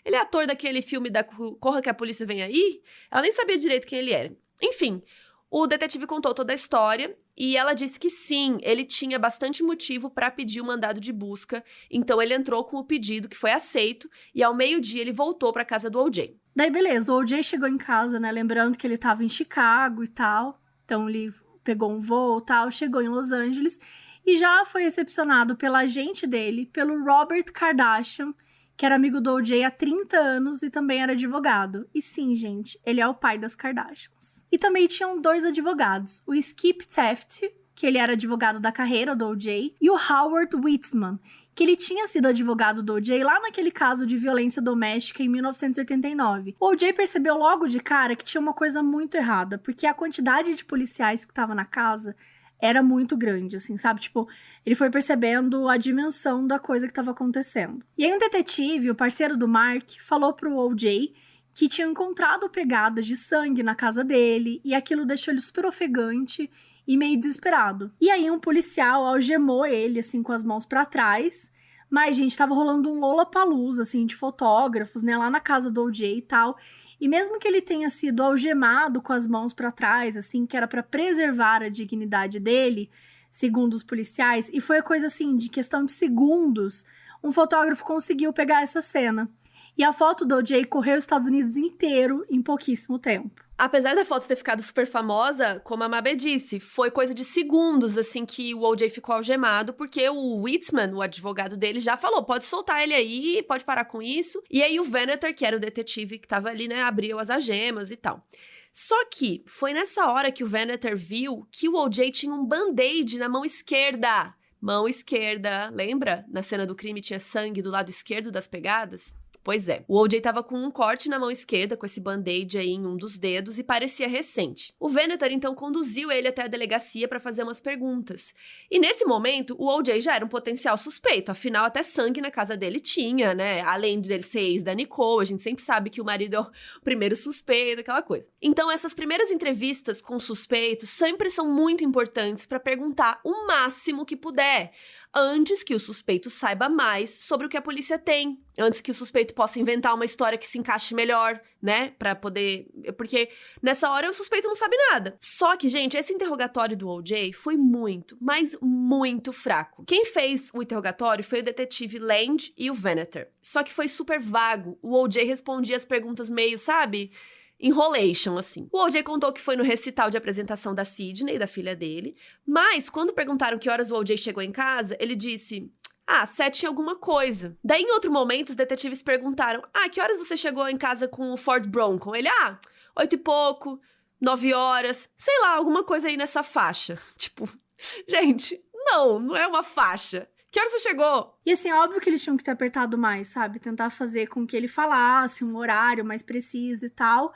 ele é ator daquele filme da Corra que a Polícia Vem Aí. Ela nem sabia direito quem ele era. Enfim, o detetive contou toda a história e ela disse que sim, ele tinha bastante motivo para pedir o mandado de busca. Então ele entrou com o pedido, que foi aceito, e ao meio-dia ele voltou para casa do O.J. Daí beleza, o O.J. chegou em casa, né, lembrando que ele tava em Chicago e tal. Então ele pegou um voo e tal, chegou em Los Angeles e já foi recepcionado pela agente dele, pelo Robert Kardashian, que era amigo do O.J. há 30 anos e também era advogado. E sim, gente, ele é o pai das Kardashians. E também tinham dois advogados, o Skip Taft, que ele era advogado da carreira do O.J., e o Howard Whitman, que ele tinha sido advogado do O.J. lá naquele caso de violência doméstica em 1989. O O.J. percebeu logo de cara que tinha uma coisa muito errada, porque a quantidade de policiais que estava na casa era muito grande, assim, sabe? Tipo, ele foi percebendo a dimensão da coisa que estava acontecendo. E aí um detetive, o parceiro do Mark, falou pro O.J. que tinha encontrado pegadas de sangue na casa dele, e aquilo deixou ele super ofegante e meio desesperado. E aí um policial algemou ele, assim, com as mãos pra trás. Mas, gente, tava rolando um Lollapalooza, assim, de fotógrafos, né, lá na casa do O.J. e tal. E mesmo que ele tenha sido algemado com as mãos pra trás, assim, que era pra preservar a dignidade dele, segundo os policiais, e foi a coisa, assim, de questão de segundos, um fotógrafo conseguiu pegar essa cena. E a foto do O.J. correu os Estados Unidos inteiro em pouquíssimo tempo. Apesar da foto ter ficado super famosa, como a Mabê disse, foi coisa de segundos, assim, que o O.J. ficou algemado, porque o Whitman, o advogado dele, já falou, pode soltar ele aí, pode parar com isso. E aí o Veneter, que era o detetive que tava ali, né, abriu as algemas e tal. Só que foi nessa hora que o Veneter viu que o O.J. tinha um band-aid na mão esquerda. Mão esquerda, lembra? Na cena do crime tinha sangue do lado esquerdo das pegadas? Pois é, o O.J. tava com um corte na mão esquerda, com esse band-aid aí em um dos dedos, e parecia recente. O Veneter, então, conduziu ele até a delegacia para fazer umas perguntas. E nesse momento, o O.J. já era um potencial suspeito, afinal, até sangue na casa dele tinha, né? Além de ele ser ex da Nicole, a gente sempre sabe que o marido é o primeiro suspeito, aquela coisa. Então, essas primeiras entrevistas com suspeitos sempre são muito importantes para perguntar o máximo que puder. antes que o suspeito saiba mais sobre o que a polícia tem, antes que o suspeito possa inventar uma história que se encaixe melhor, né, pra poder... Porque nessa hora o suspeito não sabe nada. Só que, gente, esse interrogatório do O.J. foi muito, mas muito fraco. Quem fez o interrogatório foi o detetive Land e o Veneter. Só que foi super vago. O O.J. respondia as perguntas meio, sabe... enrolation, assim. O O.J. contou que foi no recital de apresentação da Sydney, da filha dele, mas quando perguntaram que horas o O.J. chegou em casa, ele disse... 7 e alguma coisa. Daí, em outro momento, os detetives perguntaram... que horas você chegou em casa com o Ford Bronco? Ele, 8 e pouco, 9 horas, sei lá, alguma coisa aí nessa faixa. Tipo, gente, não é uma faixa. Que hora você chegou? E assim, óbvio que eles tinham que ter apertado mais, sabe? Tentar fazer com que ele falasse um horário mais preciso e tal,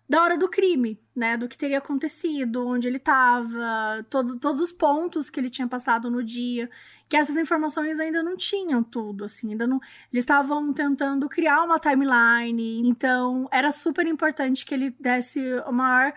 da hora do crime, né? Do que teria acontecido, onde ele tava, todos os pontos que ele tinha passado no dia, que essas informações ainda não tinham tudo, assim, ainda não... Eles estavam tentando criar uma timeline, então era super importante que ele desse a maior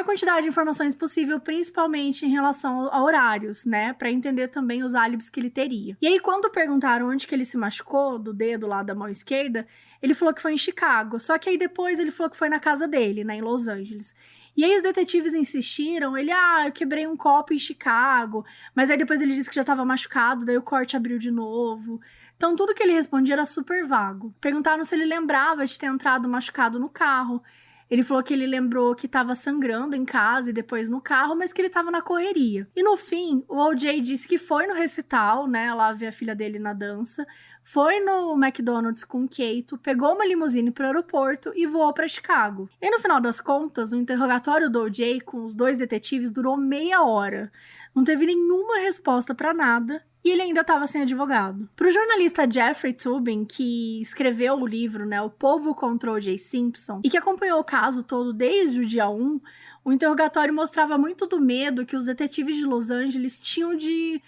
quantidade de informações possível, principalmente em relação a horários, né? Pra entender também os álibis que ele teria. E aí, quando perguntaram onde que ele se machucou, do dedo lá da mão esquerda, ele falou que foi em Chicago. Só que aí depois ele falou que foi na casa dele, né? Em Los Angeles. E aí os detetives insistiram, ele, eu quebrei um copo em Chicago. Mas aí depois ele disse que já tava machucado, daí o corte abriu de novo. Então tudo que ele respondia era super vago. Perguntaram se ele lembrava de ter entrado machucado no carro. Ele falou que ele lembrou que estava sangrando em casa e depois no carro, mas que ele estava na correria. E no fim, o O.J. disse que foi no recital, né, lá ver a filha dele na dança, foi no McDonald's com o Keito, pegou uma limusine para o aeroporto e voou para Chicago. E no final das contas, o interrogatório do O.J. com os 2 detetives durou meia hora. Não teve nenhuma resposta para nada. E ele ainda estava sem advogado. Para o jornalista Jeffrey Toobin, que escreveu o livro, né, O Povo contra O.J. Simpson, e que acompanhou o caso todo desde o dia 1, o interrogatório mostrava muito do medo que os detetives de Los Angeles tinham de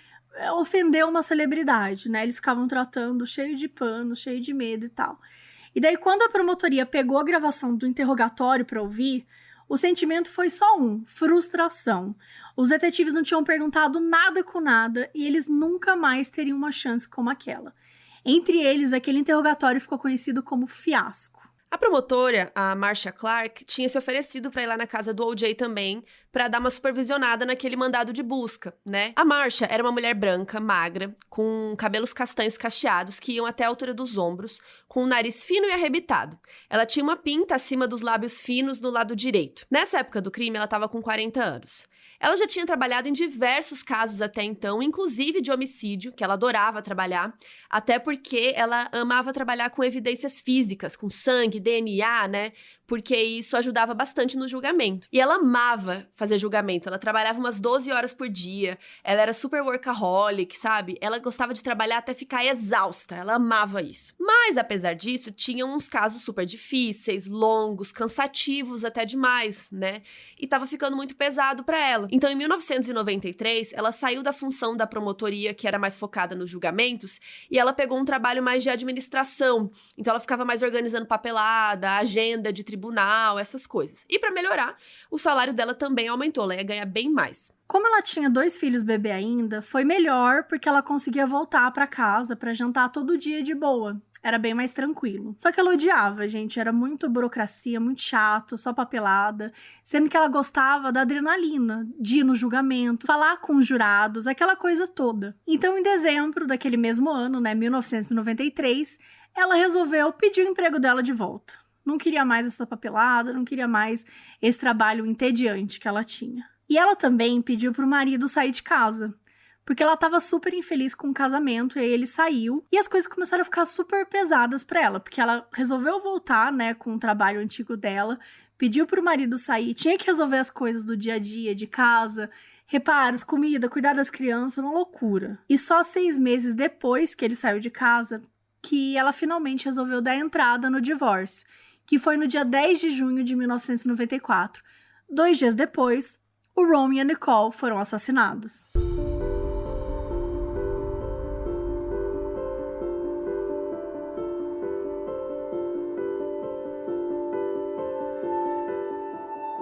ofender uma celebridade, né? Eles ficavam tratando cheio de pano, cheio de medo e tal. E daí, quando a promotoria pegou a gravação do interrogatório para ouvir, o sentimento foi só frustração. Os detetives não tinham perguntado nada com nada e eles nunca mais teriam uma chance como aquela. Entre eles, aquele interrogatório ficou conhecido como fiasco. A promotora, a Marcia Clark, tinha se oferecido para ir lá na casa do O.J. também, para dar uma supervisionada naquele mandado de busca, né? A Marcia era uma mulher branca, magra, com cabelos castanhos cacheados que iam até a altura dos ombros, com um nariz fino e arrebitado. Ela tinha uma pinta acima dos lábios finos no lado direito. Nessa época do crime, ela estava com 40 anos. Ela já tinha trabalhado em diversos casos até então, inclusive de homicídio, que ela adorava trabalhar, até porque ela amava trabalhar com evidências físicas, com sangue, DNA, né? Porque isso ajudava bastante no julgamento. E ela amava fazer julgamento, ela trabalhava umas 12 horas por dia, ela era super workaholic, sabe? Ela gostava de trabalhar até ficar exausta, ela amava isso. Mas, apesar disso, tinham uns casos super difíceis, longos, cansativos até demais, né? E tava ficando muito pesado pra ela. Então, em 1993, ela saiu da função da promotoria, que era mais focada nos julgamentos, e ela pegou um trabalho mais de administração. Então, ela ficava mais organizando papelada, agenda de tribunal, essas coisas. E pra melhorar, o salário dela também aumentou, ela ia ganhar bem mais. Como ela tinha 2 filhos bebê ainda, foi melhor porque ela conseguia voltar pra casa pra jantar todo dia de boa. Era bem mais tranquilo. Só que ela odiava, gente. Era muito burocracia, muito chato, só papelada. Sendo que ela gostava da adrenalina, de ir no julgamento, falar com os jurados, aquela coisa toda. Então, em dezembro daquele mesmo ano, né, 1993, ela resolveu pedir o emprego dela de volta. Não queria mais essa papelada, não queria mais esse trabalho entediante que ela tinha. E ela também pediu pro marido sair de casa, porque ela tava super infeliz com o casamento, e aí ele saiu, e as coisas começaram a ficar super pesadas pra ela, porque ela resolveu voltar, né, com o trabalho antigo dela, pediu pro marido sair, tinha que resolver as coisas do dia a dia, de casa, reparos, comida, cuidar das crianças, uma loucura. E só 6 meses depois que ele saiu de casa, que ela finalmente resolveu dar entrada no divórcio, que foi no dia 10 de junho de 1994. 2 dias depois, o Ron e a Nicole foram assassinados.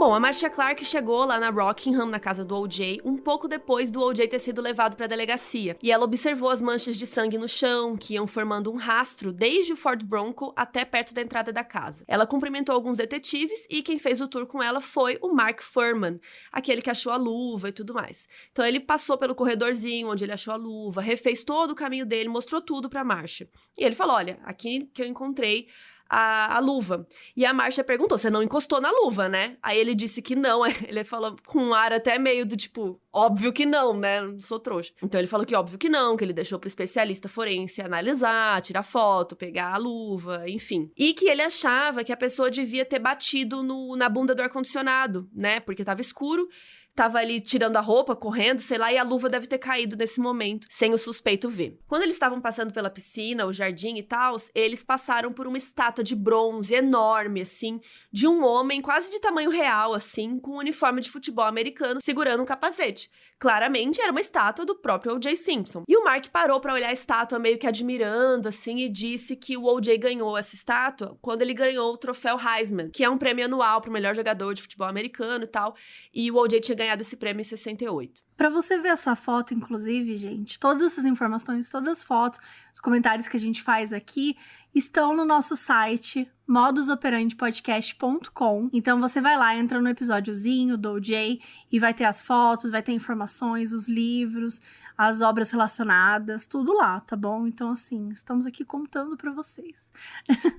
Bom, a Marcia Clark chegou lá na Rockingham, na casa do O.J., um pouco depois do O.J. ter sido levado para a delegacia. E ela observou as manchas de sangue no chão, que iam formando um rastro desde o Ford Bronco até perto da entrada da casa. Ela cumprimentou alguns detetives e quem fez o tour com ela foi o Mark Fuhrman, aquele que achou a luva e tudo mais. Então ele passou pelo corredorzinho onde ele achou a luva, refez todo o caminho dele, mostrou tudo para Marcia. E ele falou, olha, aqui que eu encontrei a luva. E a Marcia perguntou, você não encostou na luva, né? Aí ele disse que não, ele falou com um ar até meio do tipo, óbvio que não, né? Não sou trouxa. Então ele falou que óbvio que não, que ele deixou pro especialista forense analisar, tirar foto, pegar a luva, enfim. E que ele achava que a pessoa devia ter batido na bunda do ar-condicionado, né? Porque tava escuro, tava ali tirando a roupa, correndo, sei lá, e a luva deve ter caído nesse momento, sem o suspeito ver. Quando eles estavam passando pela piscina, o jardim e tal, eles passaram por uma estátua de bronze enorme, assim, de um homem quase de tamanho real, assim, com um uniforme de futebol americano, segurando um capacete. Claramente era uma estátua do próprio O.J. Simpson. E o Mark parou pra olhar a estátua meio que admirando, assim, e disse que o O.J. ganhou essa estátua quando ele ganhou o troféu Heisman, que é um prêmio anual pro melhor jogador de futebol americano e tal, e o O.J. tinha ganhado esse prêmio em 68. Pra você ver essa foto, inclusive, gente, todas essas informações, todas as fotos, os comentários que a gente faz aqui, estão no nosso site, modusoperandipodcast.com. Então você vai lá, entra no episódiozinho do O.J. e vai ter as fotos, vai ter informações, os livros, as obras relacionadas, tudo lá, tá bom? Então, assim, estamos aqui contando pra vocês.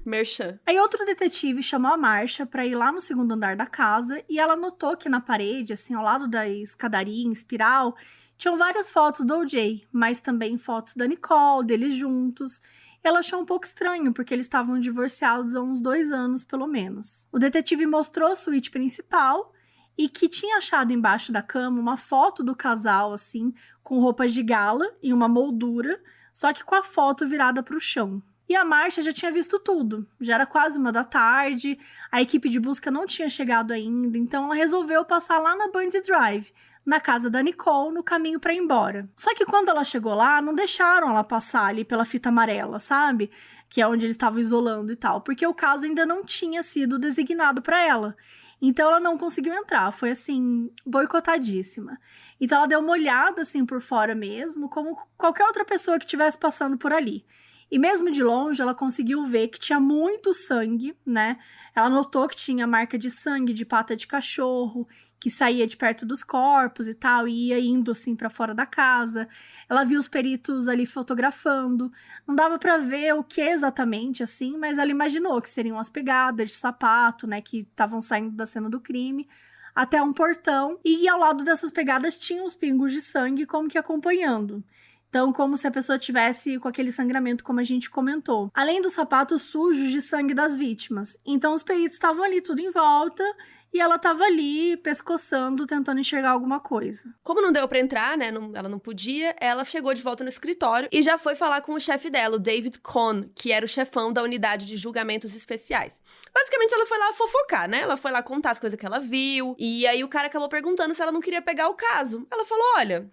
Merchan. Aí outro detetive chamou a Marcia pra ir lá no segundo andar da casa e ela notou que na parede, assim, ao lado da escadaria em espiral, tinham várias fotos do O.J., mas também fotos da Nicole, deles juntos. Ela achou um pouco estranho, porque eles estavam divorciados há uns 2 anos, pelo menos. O detetive mostrou a suíte principal e que tinha achado embaixo da cama uma foto do casal, assim, com roupas de gala e uma moldura, só que com a foto virada para o chão. E a Marcia já tinha visto tudo, já era quase 1 da tarde, a equipe de busca não tinha chegado ainda, então ela resolveu passar lá na Bundy Drive, na casa da Nicole, no caminho para ir embora. Só que quando ela chegou lá, não deixaram ela passar ali pela fita amarela, sabe? Que é onde eles estavam isolando e tal, porque o caso ainda não tinha sido designado para ela. Então ela não conseguiu entrar, foi assim, boicotadíssima. Então ela deu uma olhada assim por fora mesmo, como qualquer outra pessoa que estivesse passando por ali. E mesmo de longe ela conseguiu ver que tinha muito sangue, né? Ela notou que tinha marca de sangue de pata de cachorro, que saía de perto dos corpos e tal, e ia indo assim pra fora da casa. Ela viu os peritos ali fotografando. Não dava pra ver o que exatamente, assim, mas ela imaginou que seriam as pegadas de sapato, né, que estavam saindo da cena do crime, até um portão. E ao lado dessas pegadas tinham os pingos de sangue como que acompanhando. Então, como se a pessoa tivesse com aquele sangramento, como a gente comentou. Além dos sapatos sujos de sangue das vítimas. Então, os peritos estavam ali tudo em volta e ela tava ali pescoçando, tentando enxergar alguma coisa. Como não deu pra entrar, né, ela não podia, ela chegou de volta no escritório e já foi falar com o chefe dela, o David Cohn, que era o chefão da unidade de julgamentos especiais. Basicamente, ela foi lá fofocar, né? Ela foi lá contar as coisas que ela viu, e aí o cara acabou perguntando se ela não queria pegar o caso. Ela falou, olha,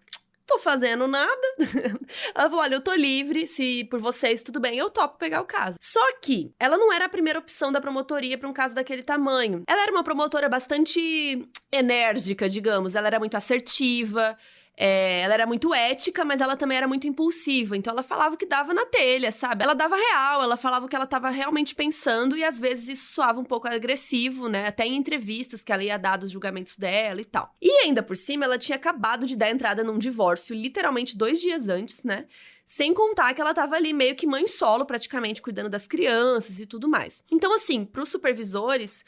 tô fazendo nada. Ela falou, olha, eu tô livre, se por vocês tudo bem, eu topo pegar o caso. Só que ela não era a primeira opção da promotoria pra um caso daquele tamanho. Ela era uma promotora bastante enérgica, digamos. Ela era muito assertiva, ela era muito ética, mas ela também era muito impulsiva. Então ela falava o que dava na telha, sabe? Ela dava real, ela falava o que ela tava realmente pensando e às vezes isso soava um pouco agressivo, né? Até em entrevistas que ela ia dar dos julgamentos dela e tal. E ainda por cima, ela tinha acabado de dar entrada num divórcio, literalmente 2 dias antes, né? Sem contar que ela tava ali meio que mãe solo, praticamente, cuidando das crianças e tudo mais. Então, assim, pros supervisores,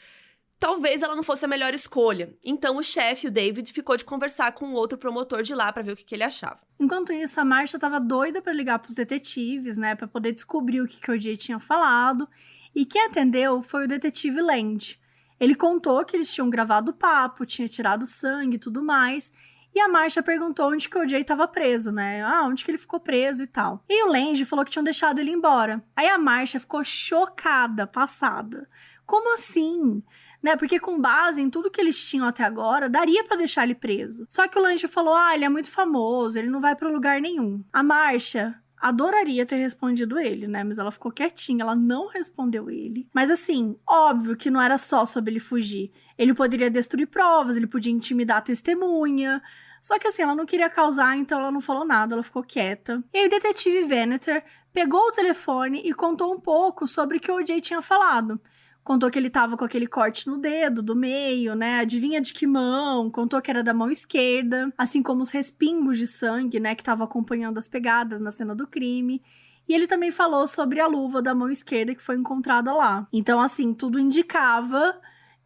talvez ela não fosse a melhor escolha. Então, o chefe, o David, ficou de conversar com o outro promotor de lá pra ver o que ele achava. Enquanto isso, a Marcia tava doida pra ligar pros detetives, né? Pra poder descobrir o que o O.J. tinha falado. E quem atendeu foi o detetive Land. Ele contou que eles tinham gravado o papo, tinha tirado sangue e tudo mais. E a Marcia perguntou onde que o O.J. tava preso, né? Onde que ele ficou preso e tal. E o Land falou que tinham deixado ele embora. Aí a Marcia ficou chocada, passada. Como assim? Né? Porque com base em tudo que eles tinham até agora, daria pra deixar ele preso. Só que o Lange falou, ele é muito famoso, ele não vai pra lugar nenhum. A Marcia adoraria ter respondido ele, né? Mas ela ficou quietinha, ela não respondeu ele. Mas assim, óbvio que não era só sobre ele fugir. Ele poderia destruir provas, ele podia intimidar a testemunha. Só que assim, ela não queria causar, então ela não falou nada, ela ficou quieta. E aí o detetive Veneter pegou o telefone e contou um pouco sobre o que o O.J. tinha falado. Contou que ele tava com aquele corte no dedo, do meio, né? Adivinha de que mão? Contou que era da mão esquerda. Assim como os respingos de sangue, né? Que estavam acompanhando as pegadas na cena do crime. E ele também falou sobre a luva da mão esquerda que foi encontrada lá. Então, assim, tudo indicava,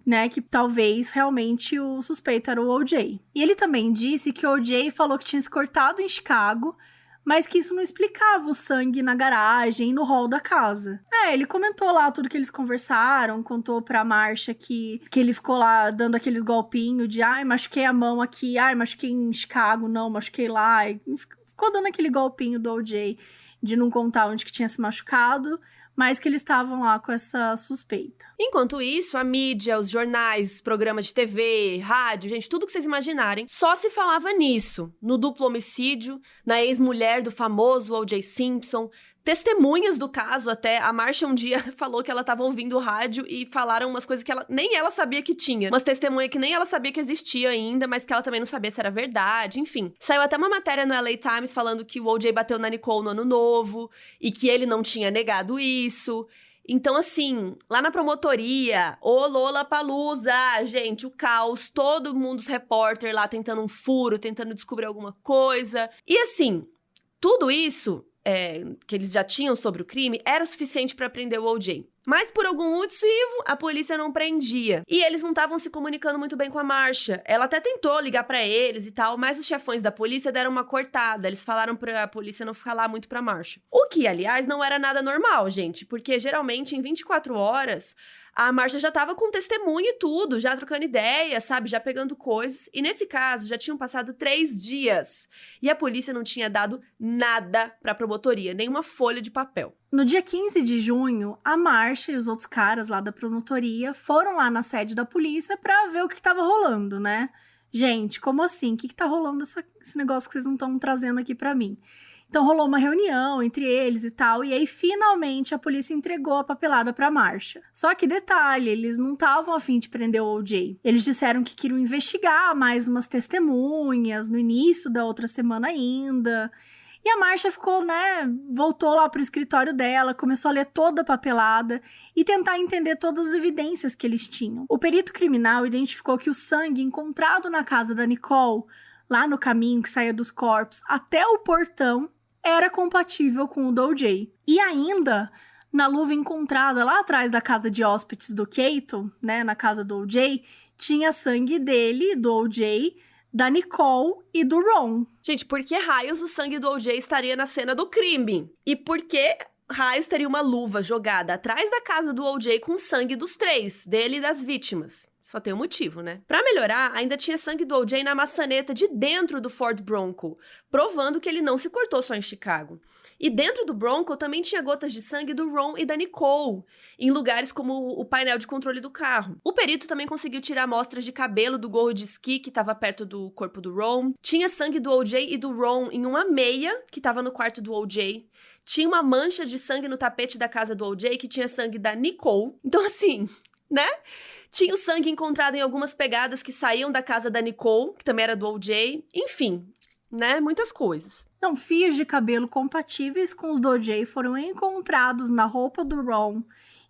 né, que talvez realmente o suspeito era o O.J. E ele também disse que o O.J. falou que tinha se cortado em Chicago, mas que isso não explicava o sangue na garagem e no hall da casa. Ele comentou lá tudo que eles conversaram, contou pra Marcia que ele ficou lá dando aqueles golpinhos de machuquei a mão aqui, machuquei em Chicago, não, machuquei lá. E ficou dando aquele golpinho do O.J. de não contar onde que tinha se machucado, mas que eles estavam lá com essa suspeita. Enquanto isso, a mídia, os jornais, programas de TV, rádio, gente, tudo que vocês imaginarem, só se falava nisso. No duplo homicídio, na ex-mulher do famoso O.J. Simpson, testemunhas do caso até. A Marcia um dia falou que ela tava ouvindo o rádio e falaram umas coisas que nem ela sabia que tinha. Umas testemunhas que nem ela sabia que existia ainda, mas que ela também não sabia se era verdade, enfim. Saiu até uma matéria no LA Times falando que o O.J. bateu na Nicole no ano novo e que ele não tinha negado isso. Então, assim, lá na promotoria, ô Lollapalooza, gente, o caos, todo mundo, os repórter lá tentando um furo, tentando descobrir alguma coisa. E assim, tudo isso que eles já tinham sobre o crime era o suficiente para prender o O.J. Mas por algum motivo, a polícia não prendia. E eles não estavam se comunicando muito bem com a Marcia. Ela até tentou ligar pra eles e tal, mas os chefões da polícia deram uma cortada. Eles falaram pra polícia não falar muito pra Marcia. O que, aliás, não era nada normal, gente. Porque, geralmente, em 24 horas... a Marcia já tava com testemunha e tudo, já trocando ideias, sabe? Já pegando coisas. E nesse caso, já tinham passado 3 dias. E a polícia não tinha dado nada pra promotoria, nem uma folha de papel. No dia 15 de junho, a Marcia e os outros caras lá da promotoria foram lá na sede da polícia pra ver o que tava rolando, né? Gente, como assim? O que tá rolando esse negócio que vocês não estão trazendo aqui pra mim? Então rolou uma reunião entre eles e tal, e aí finalmente a polícia entregou a papelada pra Marcia. Só que detalhe, eles não estavam a fim de prender o O.J. Eles disseram que queriam investigar mais umas testemunhas no início da outra semana ainda. E a Marcia ficou, voltou lá pro escritório dela, começou a ler toda a papelada e tentar entender todas as evidências que eles tinham. O perito criminal identificou que o sangue encontrado na casa da Nicole, lá no caminho que saía dos corpos até o portão, era compatível com o do O.J. E ainda, na luva encontrada lá atrás da casa de hóspedes do Keito, na casa do O.J., tinha sangue dele, do O.J., da Nicole e do Ron. Gente, por que raios o sangue do O.J. estaria na cena do crime? E por que raios teria uma luva jogada atrás da casa do O.J. com sangue dos 3, dele e das vítimas? Só tem um motivo, né? Pra melhorar, ainda tinha sangue do O.J. na maçaneta de dentro do Ford Bronco, provando que ele não se cortou só em Chicago. E dentro do Bronco também tinha gotas de sangue do Ron e da Nicole, em lugares como o painel de controle do carro. O perito também conseguiu tirar amostras de cabelo do gorro de esqui que estava perto do corpo do Ron. Tinha sangue do O.J. e do Ron em uma meia que estava no quarto do O.J. Tinha uma mancha de sangue no tapete da casa do O.J. que tinha sangue da Nicole. Então, assim, né? Tinha o sangue encontrado em algumas pegadas que saíam da casa da Nicole, que também era do O.J. Enfim, né? Muitas coisas. Então, fios de cabelo compatíveis com os do O.J. foram encontrados na roupa do Ron,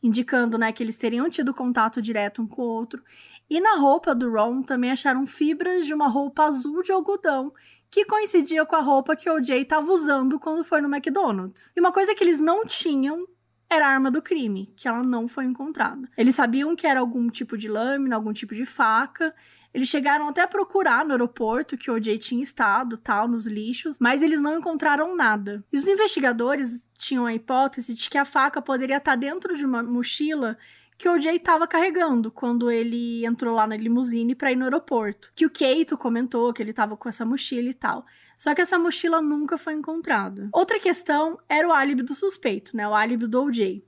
indicando, que eles teriam tido contato direto um com o outro. E na roupa do Ron também acharam fibras de uma roupa azul de algodão, que coincidia com a roupa que o O.J. estava usando quando foi no McDonald's. E uma coisa que eles não tinham era a arma do crime, que ela não foi encontrada. Eles sabiam que era algum tipo de lâmina, algum tipo de faca. Eles chegaram até a procurar no aeroporto que o O.J. tinha estado, nos lixos, mas eles não encontraram nada. E os investigadores tinham a hipótese de que a faca poderia estar dentro de uma mochila que o O.J. estava carregando quando ele entrou lá na limusine para ir no aeroporto. Que o Keito comentou que ele estava com essa mochila e tal. Só que essa mochila nunca foi encontrada. Outra questão era o álibi do suspeito, o álibi do O.J.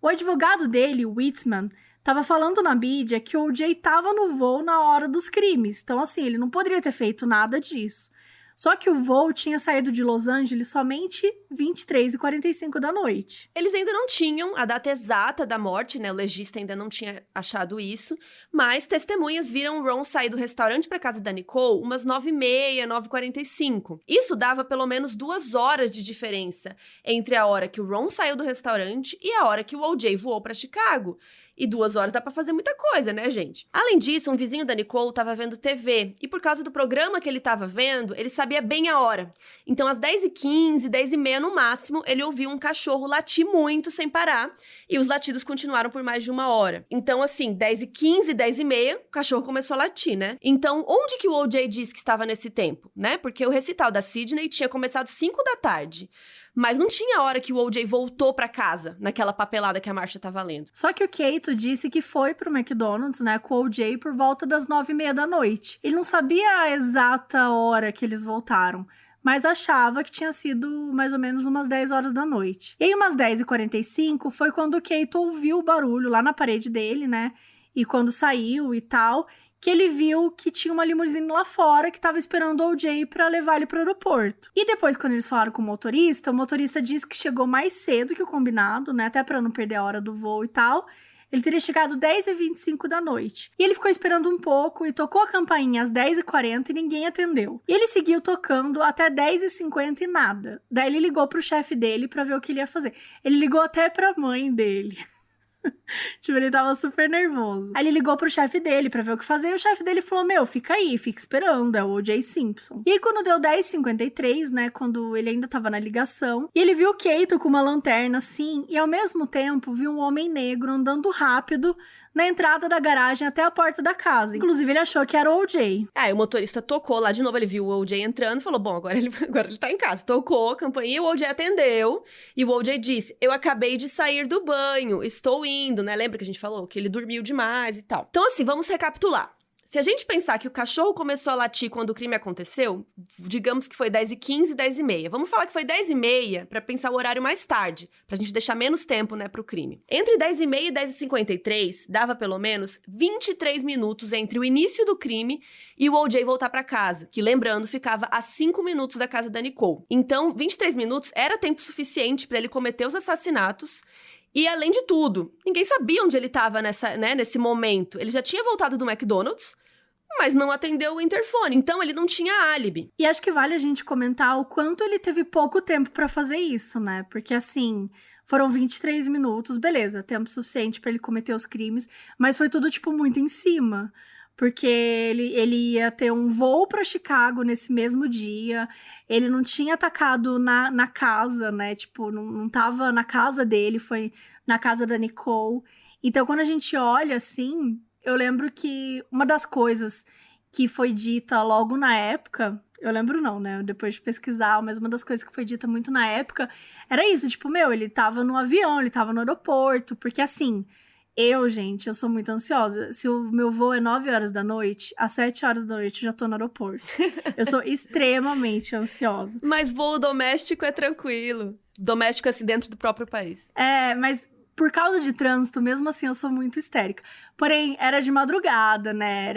O advogado dele, Whitman, estava falando na mídia que o O.J. estava no voo na hora dos crimes. Então, assim, ele não poderia ter feito nada disso. Só que o voo tinha saído de Los Angeles somente 23h45 da noite. Eles ainda não tinham a data exata da morte, né? O legista ainda não tinha achado isso. Mas testemunhas viram o Ron sair do restaurante para casa da Nicole umas 9h30, 9h45. Isso dava pelo menos 2 horas de diferença entre a hora que o Ron saiu do restaurante e a hora que o O.J. voou para Chicago. E 2 horas dá pra fazer muita coisa, né, gente? Além disso, um vizinho da Nicole tava vendo TV. E por causa do programa que ele tava vendo, ele sabia bem a hora. Então, às 10h15, 10h30 no máximo, ele ouviu um cachorro latir muito sem parar. E os latidos continuaram por mais de 1 hora. Então, assim, 10h15, 10h30, o cachorro começou a latir, né? Então, onde que o O.J. disse que estava nesse tempo, né? Porque o recital da Sidney tinha começado 5 da tarde. Mas não tinha hora que o O.J. voltou pra casa, naquela papelada que a Marcia tava lendo. Só que o Kato disse que foi pro McDonald's, né, com o O.J. por volta das 9h30 da noite. Ele não sabia a exata hora que eles voltaram, mas achava que tinha sido mais ou menos umas 10 horas da noite. E aí, umas 10h45, foi quando o Kato ouviu o barulho lá na parede dele, né, e quando saiu e tal, que ele viu que tinha uma limusine lá fora que tava esperando o O.J. pra levar ele pro aeroporto. E depois, quando eles falaram com o motorista disse que chegou mais cedo que o combinado, né, até pra não perder a hora do voo e tal. Ele teria chegado 10h25 da noite. E ele ficou esperando um pouco e tocou a campainha às 10h40 e ninguém atendeu. E ele seguiu tocando até 10h50 e nada. Daí ele ligou pro chefe dele pra ver o que ele ia fazer. Ele ligou até pra mãe dele. Tipo, ele tava super nervoso. Aí ele ligou pro chefe dele pra ver o que fazer. E o chefe dele falou, meu, fica aí, fica esperando, é o O.J. Simpson. E aí quando deu 10h53, né, quando ele ainda tava na ligação, e ele viu o Kato com uma lanterna assim, e ao mesmo tempo viu um homem negro andando rápido na entrada da garagem até a porta da casa. Inclusive, ele achou que era o O.J. Aí o motorista tocou lá de novo, ele viu o O.J. entrando e falou, bom, agora ele tá em casa. Tocou a campainha, o O.J. atendeu. E o O.J. disse, eu acabei de sair do banho, estou indo, né? Lembra que a gente falou? Que ele dormiu demais e tal. Então, assim, vamos recapitular. Se a gente pensar que o cachorro começou a latir quando o crime aconteceu, digamos que foi 10h15, 10h30. Vamos falar que foi 10h30 pra pensar o horário mais tarde, pra gente deixar menos tempo, né, pro crime. Entre 10h30 e 10h53, dava pelo menos 23 minutos entre o início do crime e o O.J. voltar pra casa, que, lembrando, ficava a 5 minutos da casa da Nicole. Então, 23 minutos era tempo suficiente pra ele cometer os assassinatos. E, além de tudo, ninguém sabia onde ele estava nesse momento. Ele já tinha voltado do McDonald's, mas não atendeu o interfone. Então, ele não tinha álibi. E acho que vale a gente comentar o quanto ele teve pouco tempo pra fazer isso, né? Porque, assim, foram 23 minutos, beleza, tempo suficiente pra ele cometer os crimes, mas foi tudo, tipo, muito em cima. Porque ele ia ter um voo pra Chicago nesse mesmo dia, ele não tinha atacado na casa, né, tipo, não tava na casa dele, foi na casa da Nicole. Então, quando a gente olha, assim, eu lembro que uma das coisas que foi dita logo na época, eu lembro não, né, depois de pesquisar, mas uma das coisas que foi dita muito na época era isso, tipo, meu, ele tava no avião, ele tava no aeroporto, porque assim... Eu sou muito ansiosa. Se o meu voo é 9 horas da noite, às 7 horas da noite eu já tô no aeroporto. Eu sou extremamente ansiosa. Mas voo doméstico é tranquilo. Doméstico, assim, dentro do próprio país. É, mas por causa de trânsito, mesmo assim, eu sou muito histérica. Porém, era de madrugada, né?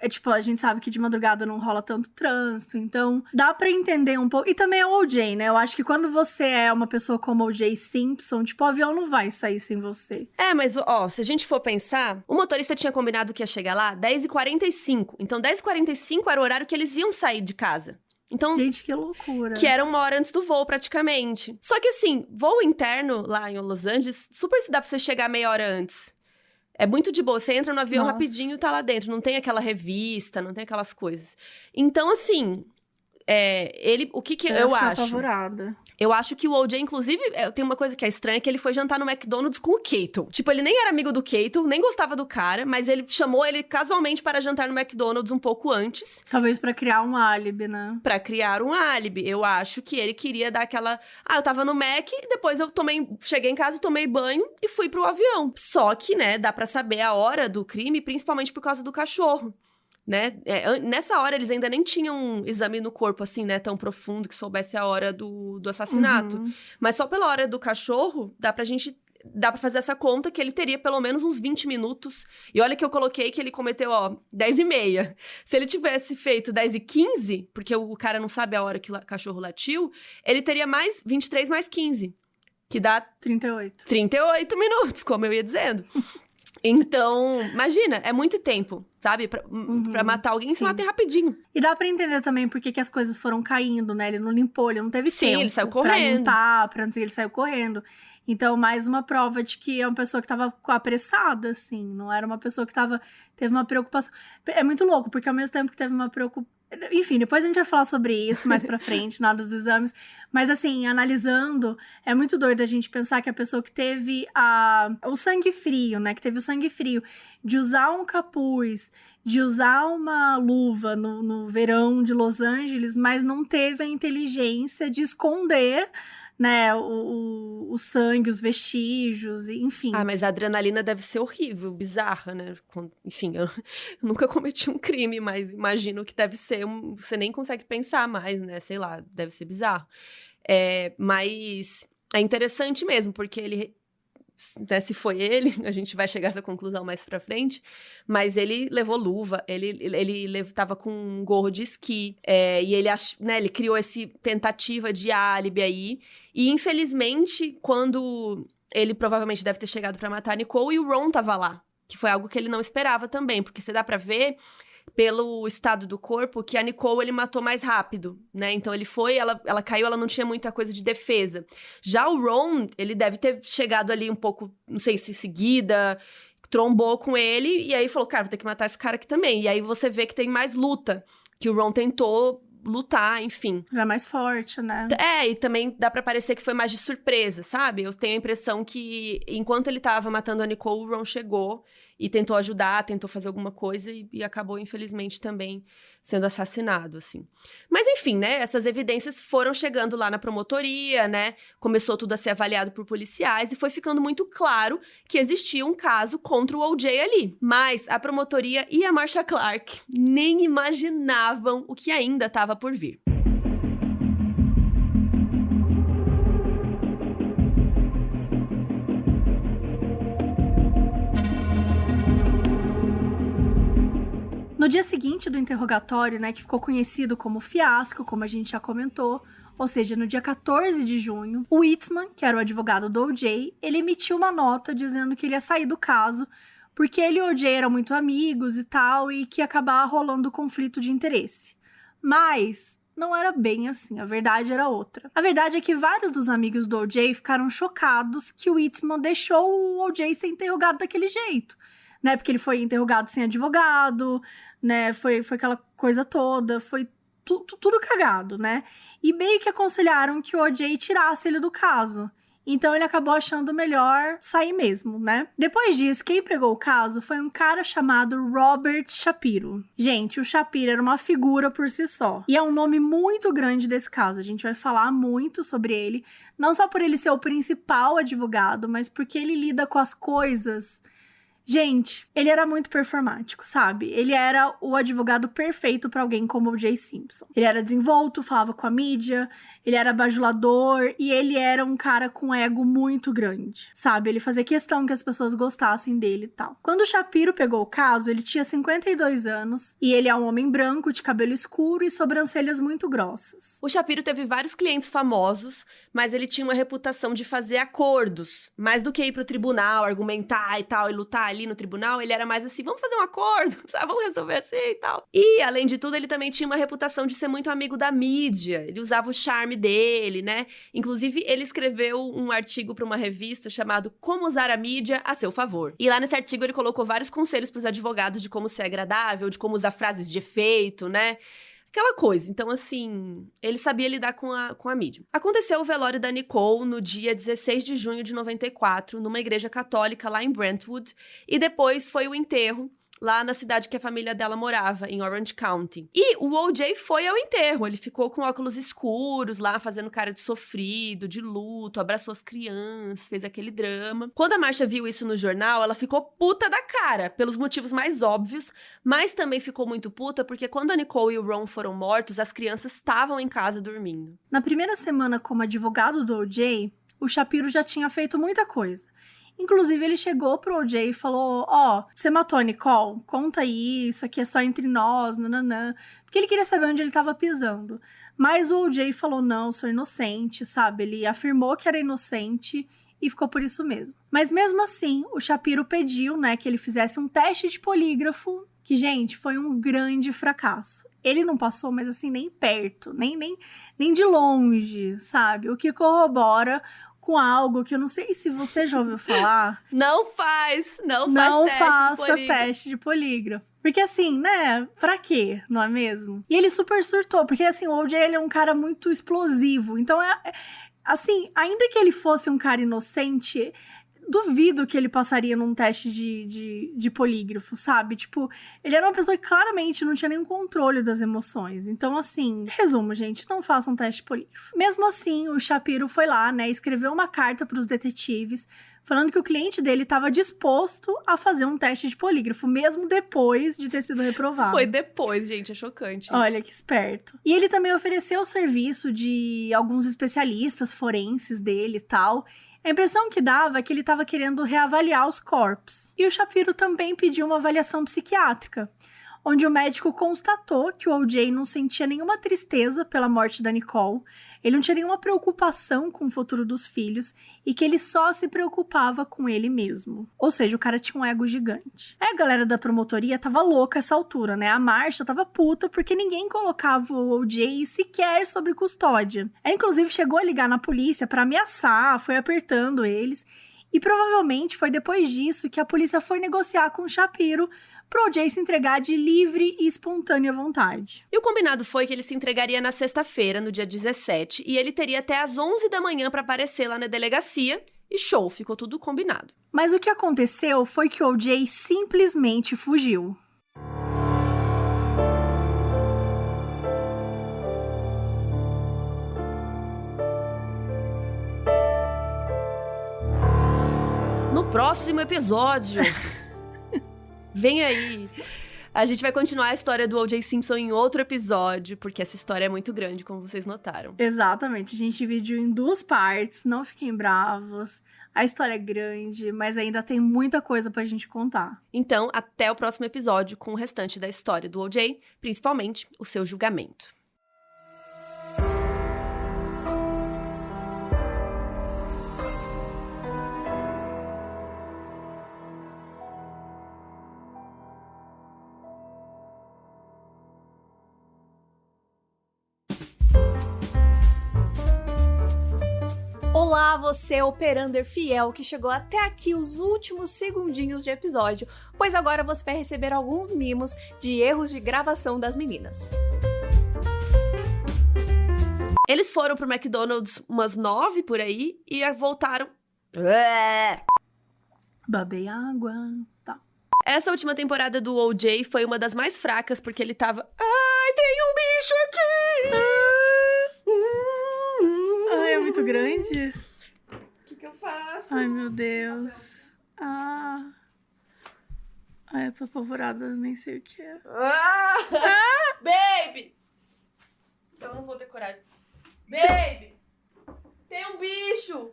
Tipo, a gente sabe que de madrugada não rola tanto trânsito, então dá pra entender um pouco. E também é o O.J., né? Eu acho que quando você é uma pessoa como o O.J. Simpson, tipo, o avião não vai sair sem você. É, mas, ó, se a gente for pensar, o motorista tinha combinado que ia chegar lá 10h45. Então, 10h45 era o horário que eles iam sair de casa. Então, gente, que loucura. Que era 1 hora antes do voo, praticamente. Só que assim, voo interno lá em Los Angeles, super se dá pra você chegar meia hora antes. É muito de boa, você entra no avião rapidinho e tá lá dentro. Não tem aquela revista, não tem aquelas coisas. Então, assim... o que eu acho? Apavorada. Eu acho que o O.J., inclusive, tem uma coisa que é estranha, que ele foi jantar no McDonald's com o Kato. Tipo, ele nem era amigo do Kato, nem gostava do cara, mas ele chamou ele casualmente para jantar no McDonald's um pouco antes. Talvez pra criar um álibi, né? Pra criar um álibi. Eu acho que ele queria dar aquela... eu tava no Mac, depois eu cheguei em casa, tomei banho e fui pro avião. Só que, né, dá pra saber a hora do crime, principalmente por causa do cachorro. Né? Nessa hora, eles ainda nem tinham um exame no corpo, assim, né? Tão profundo que soubesse a hora do assassinato. Uhum. Mas só pela hora do cachorro, dá pra gente dá pra fazer essa conta que ele teria pelo menos uns 20 minutos. E olha que eu coloquei que ele cometeu, 10h30. Se ele tivesse feito 10h15, porque o cara não sabe a hora que o cachorro latiu, ele teria mais 23 mais 15, que dá 38 minutos, como eu ia dizendo. Então, imagina, é muito tempo, sabe? Pra matar alguém, se mata rapidinho. E dá pra entender também por que as coisas foram caindo, né? Ele não limpou, ele não teve tempo. Sim, ele saiu correndo. Pra limpar, pra não sei, ele saiu correndo. Então, mais uma prova de que é uma pessoa que tava apressada, assim. Não era uma pessoa que teve uma preocupação. É muito louco, porque ao mesmo tempo que teve uma preocupação... Enfim, depois a gente vai falar sobre isso mais pra frente, na hora dos exames. Mas, assim, analisando, é muito doido a gente pensar que a pessoa que teve o sangue frio, né? Que teve o sangue frio de usar um capuz, de usar uma luva no verão de Los Angeles, mas não teve a inteligência de esconder, né, o sangue, os vestígios, enfim. Mas a adrenalina deve ser horrível, bizarra, né? Enfim, eu nunca cometi um crime, mas imagino que deve ser você nem consegue pensar mais, né? Sei lá, deve ser bizarro. Mas é interessante mesmo, porque ele... Né, se foi ele, a gente vai chegar a essa conclusão mais pra frente, mas ele levou luva, ele tava com um gorro de esqui, e ele criou essa tentativa de álibi aí, e infelizmente, quando ele provavelmente deve ter chegado pra matar a Nicole, e o Ron tava lá, que foi algo que ele não esperava também, porque você dá pra ver pelo estado do corpo, que a Nicole ele matou mais rápido, né? Então ele foi, ela caiu, ela não tinha muita coisa de defesa. Já o Ron, ele deve ter chegado ali um pouco, não sei se seguida, trombou com ele, e aí falou, cara, vou ter que matar esse cara aqui também. E aí você vê que tem mais luta, que o Ron tentou lutar, enfim. Era mais forte, né? E também dá pra parecer que foi mais de surpresa, sabe? Eu tenho a impressão que, enquanto ele tava matando a Nicole, o Ron chegou e tentou ajudar, tentou fazer alguma coisa e acabou, infelizmente, também sendo assassinado, assim. Mas, enfim, né, essas evidências foram chegando lá na promotoria, né, começou tudo a ser avaliado por policiais e foi ficando muito claro que existia um caso contra o O.J. ali. Mas a promotoria e a Marcia Clark nem imaginavam o que ainda estava por vir. No dia seguinte do interrogatório, né, que ficou conhecido como fiasco, como a gente já comentou, ou seja, no dia 14 de junho, o Whitman, que era o advogado do O.J., ele emitiu uma nota dizendo que ele ia sair do caso porque ele e o O.J. eram muito amigos e tal, e que ia acabar rolando conflito de interesse. Mas não era bem assim, a verdade era outra. A verdade é que vários dos amigos do O.J. ficaram chocados que o Whitman deixou o O.J. ser interrogado daquele jeito, né, porque ele foi interrogado sem advogado, né, foi aquela coisa toda, foi tudo cagado, né, e meio que aconselharam que o O.J. tirasse ele do caso. Então ele acabou achando melhor sair mesmo, né? Depois disso, quem pegou o caso foi um cara chamado Robert Shapiro. Gente, o Shapiro era uma figura por si só. E é um nome muito grande desse caso. A gente vai falar muito sobre ele, não só por ele ser o principal advogado, mas porque ele lida com as coisas... Gente, ele era muito performático, sabe? Ele era o advogado perfeito pra alguém como o O.J. Simpson. Ele era desenvolto, falava com a mídia, ele era bajulador e ele era um cara com ego muito grande, sabe? Ele fazia questão que as pessoas gostassem dele e tal. Quando o Shapiro pegou o caso, ele tinha 52 anos e ele é um homem branco, de cabelo escuro e sobrancelhas muito grossas. O Shapiro teve vários clientes famosos, mas ele tinha uma reputação de fazer acordos, mais do que ir pro tribunal, argumentar e tal, e lutar ali no tribunal. Ele era mais assim, vamos fazer um acordo, sabe? Vamos resolver assim e tal. E, além de tudo, ele também tinha uma reputação de ser muito amigo da mídia. Ele usava o charme dele, né? Inclusive, ele escreveu um artigo para uma revista chamado Como Usar a Mídia a Seu Favor. E lá nesse artigo ele colocou vários conselhos pros advogados de como ser agradável, de como usar frases de efeito, né? Aquela coisa. Então, assim, ele sabia lidar com a mídia. Aconteceu o velório da Nicole no dia 16 de junho de 94, numa igreja católica lá em Brentwood, e depois foi o enterro lá na cidade que a família dela morava, em Orange County. E o O.J. foi ao enterro, ele ficou com óculos escuros lá, fazendo cara de sofrido, de luto, abraçou as crianças, fez aquele drama. Quando a Marcia viu isso no jornal, ela ficou puta da cara, pelos motivos mais óbvios, mas também ficou muito puta porque quando a Nicole e o Ron foram mortos, as crianças estavam em casa dormindo. Na primeira semana como advogado do O.J., o Shapiro já tinha feito muita coisa. Inclusive, ele chegou pro O.J. e falou, você matou a Nicole? Conta aí, isso aqui é só entre nós, nananã. Porque ele queria saber onde ele tava pisando. Mas o O.J. falou, não, sou inocente, sabe? Ele afirmou que era inocente e ficou por isso mesmo. Mas mesmo assim, o Shapiro pediu, né, que ele fizesse um teste de polígrafo, que, gente, foi um grande fracasso. Ele não passou, mas assim, nem perto, nem de longe, sabe? O que corrobora com algo que eu não sei se você já ouviu falar. Não faça teste de polígrafo. Porque assim, né, pra quê, não é mesmo? E ele super surtou, porque assim, o O.J. ele é um cara muito explosivo, então assim, ainda que ele fosse um cara inocente, duvido que ele passaria num teste de polígrafo, sabe? Tipo, ele era uma pessoa que claramente não tinha nenhum controle das emoções. Então, assim, resumo, gente, não façam teste de polígrafo. Mesmo assim, o Shapiro foi lá, né, escreveu uma carta pros detetives, falando que o cliente dele estava disposto a fazer um teste de polígrafo, mesmo depois de ter sido reprovado. Foi depois, gente, é chocante isso. Olha que esperto. E ele também ofereceu o serviço de alguns especialistas forenses dele e tal. A impressão que dava é que ele estava querendo reavaliar os corpos. E o Shapiro também pediu uma avaliação psiquiátrica, onde o médico constatou que o O.J. não sentia nenhuma tristeza pela morte da Nicole, ele não tinha nenhuma preocupação com o futuro dos filhos e que ele só se preocupava com ele mesmo. Ou seja, o cara tinha um ego gigante. Aí a galera da promotoria tava louca essa altura, né? A Marcia tava puta porque ninguém colocava o O.J. sequer sob custódia. Ela, inclusive, chegou a ligar na polícia pra ameaçar, foi apertando eles. E provavelmente foi depois disso que a polícia foi negociar com o Shapiro pro O.J. se entregar de livre e espontânea vontade. E o combinado foi que ele se entregaria na sexta-feira, no dia 17, e ele teria até às 11 da manhã pra aparecer lá na delegacia, e show, ficou tudo combinado. Mas o que aconteceu foi que o O.J. simplesmente fugiu. No próximo episódio, vem aí, a gente vai continuar a história do O.J. Simpson em outro episódio, porque essa história é muito grande, como vocês notaram. Exatamente, a gente dividiu em 2 partes, não fiquem bravos. A história é grande, mas ainda tem muita coisa pra gente contar. Então, até o próximo episódio com o restante da história do O.J., principalmente o seu julgamento. Olá, você operander fiel que chegou até aqui os últimos segundinhos de episódio, pois agora você vai receber alguns mimos de erros de gravação das meninas. Eles foram pro McDonald's umas 9 por aí e voltaram... Babei água, tá. Essa última temporada do O.J. foi uma das mais fracas, porque ele tava... Ai, tem um bicho aqui! Ai, é muito grande. O que eu faço? Ai, meu Deus. Ai, eu tô apavorada, nem sei o que é. Baby! Eu não vou ter coragem. Baby! Tem um bicho!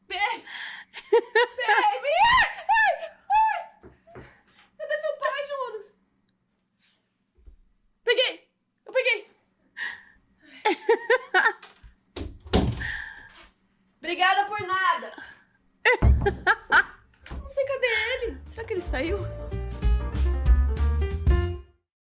Baby! Baby! Cadê seu pai, Jonas? Peguei! Eu peguei! Obrigada por nada! Não sei cadê ele. Será que ele saiu?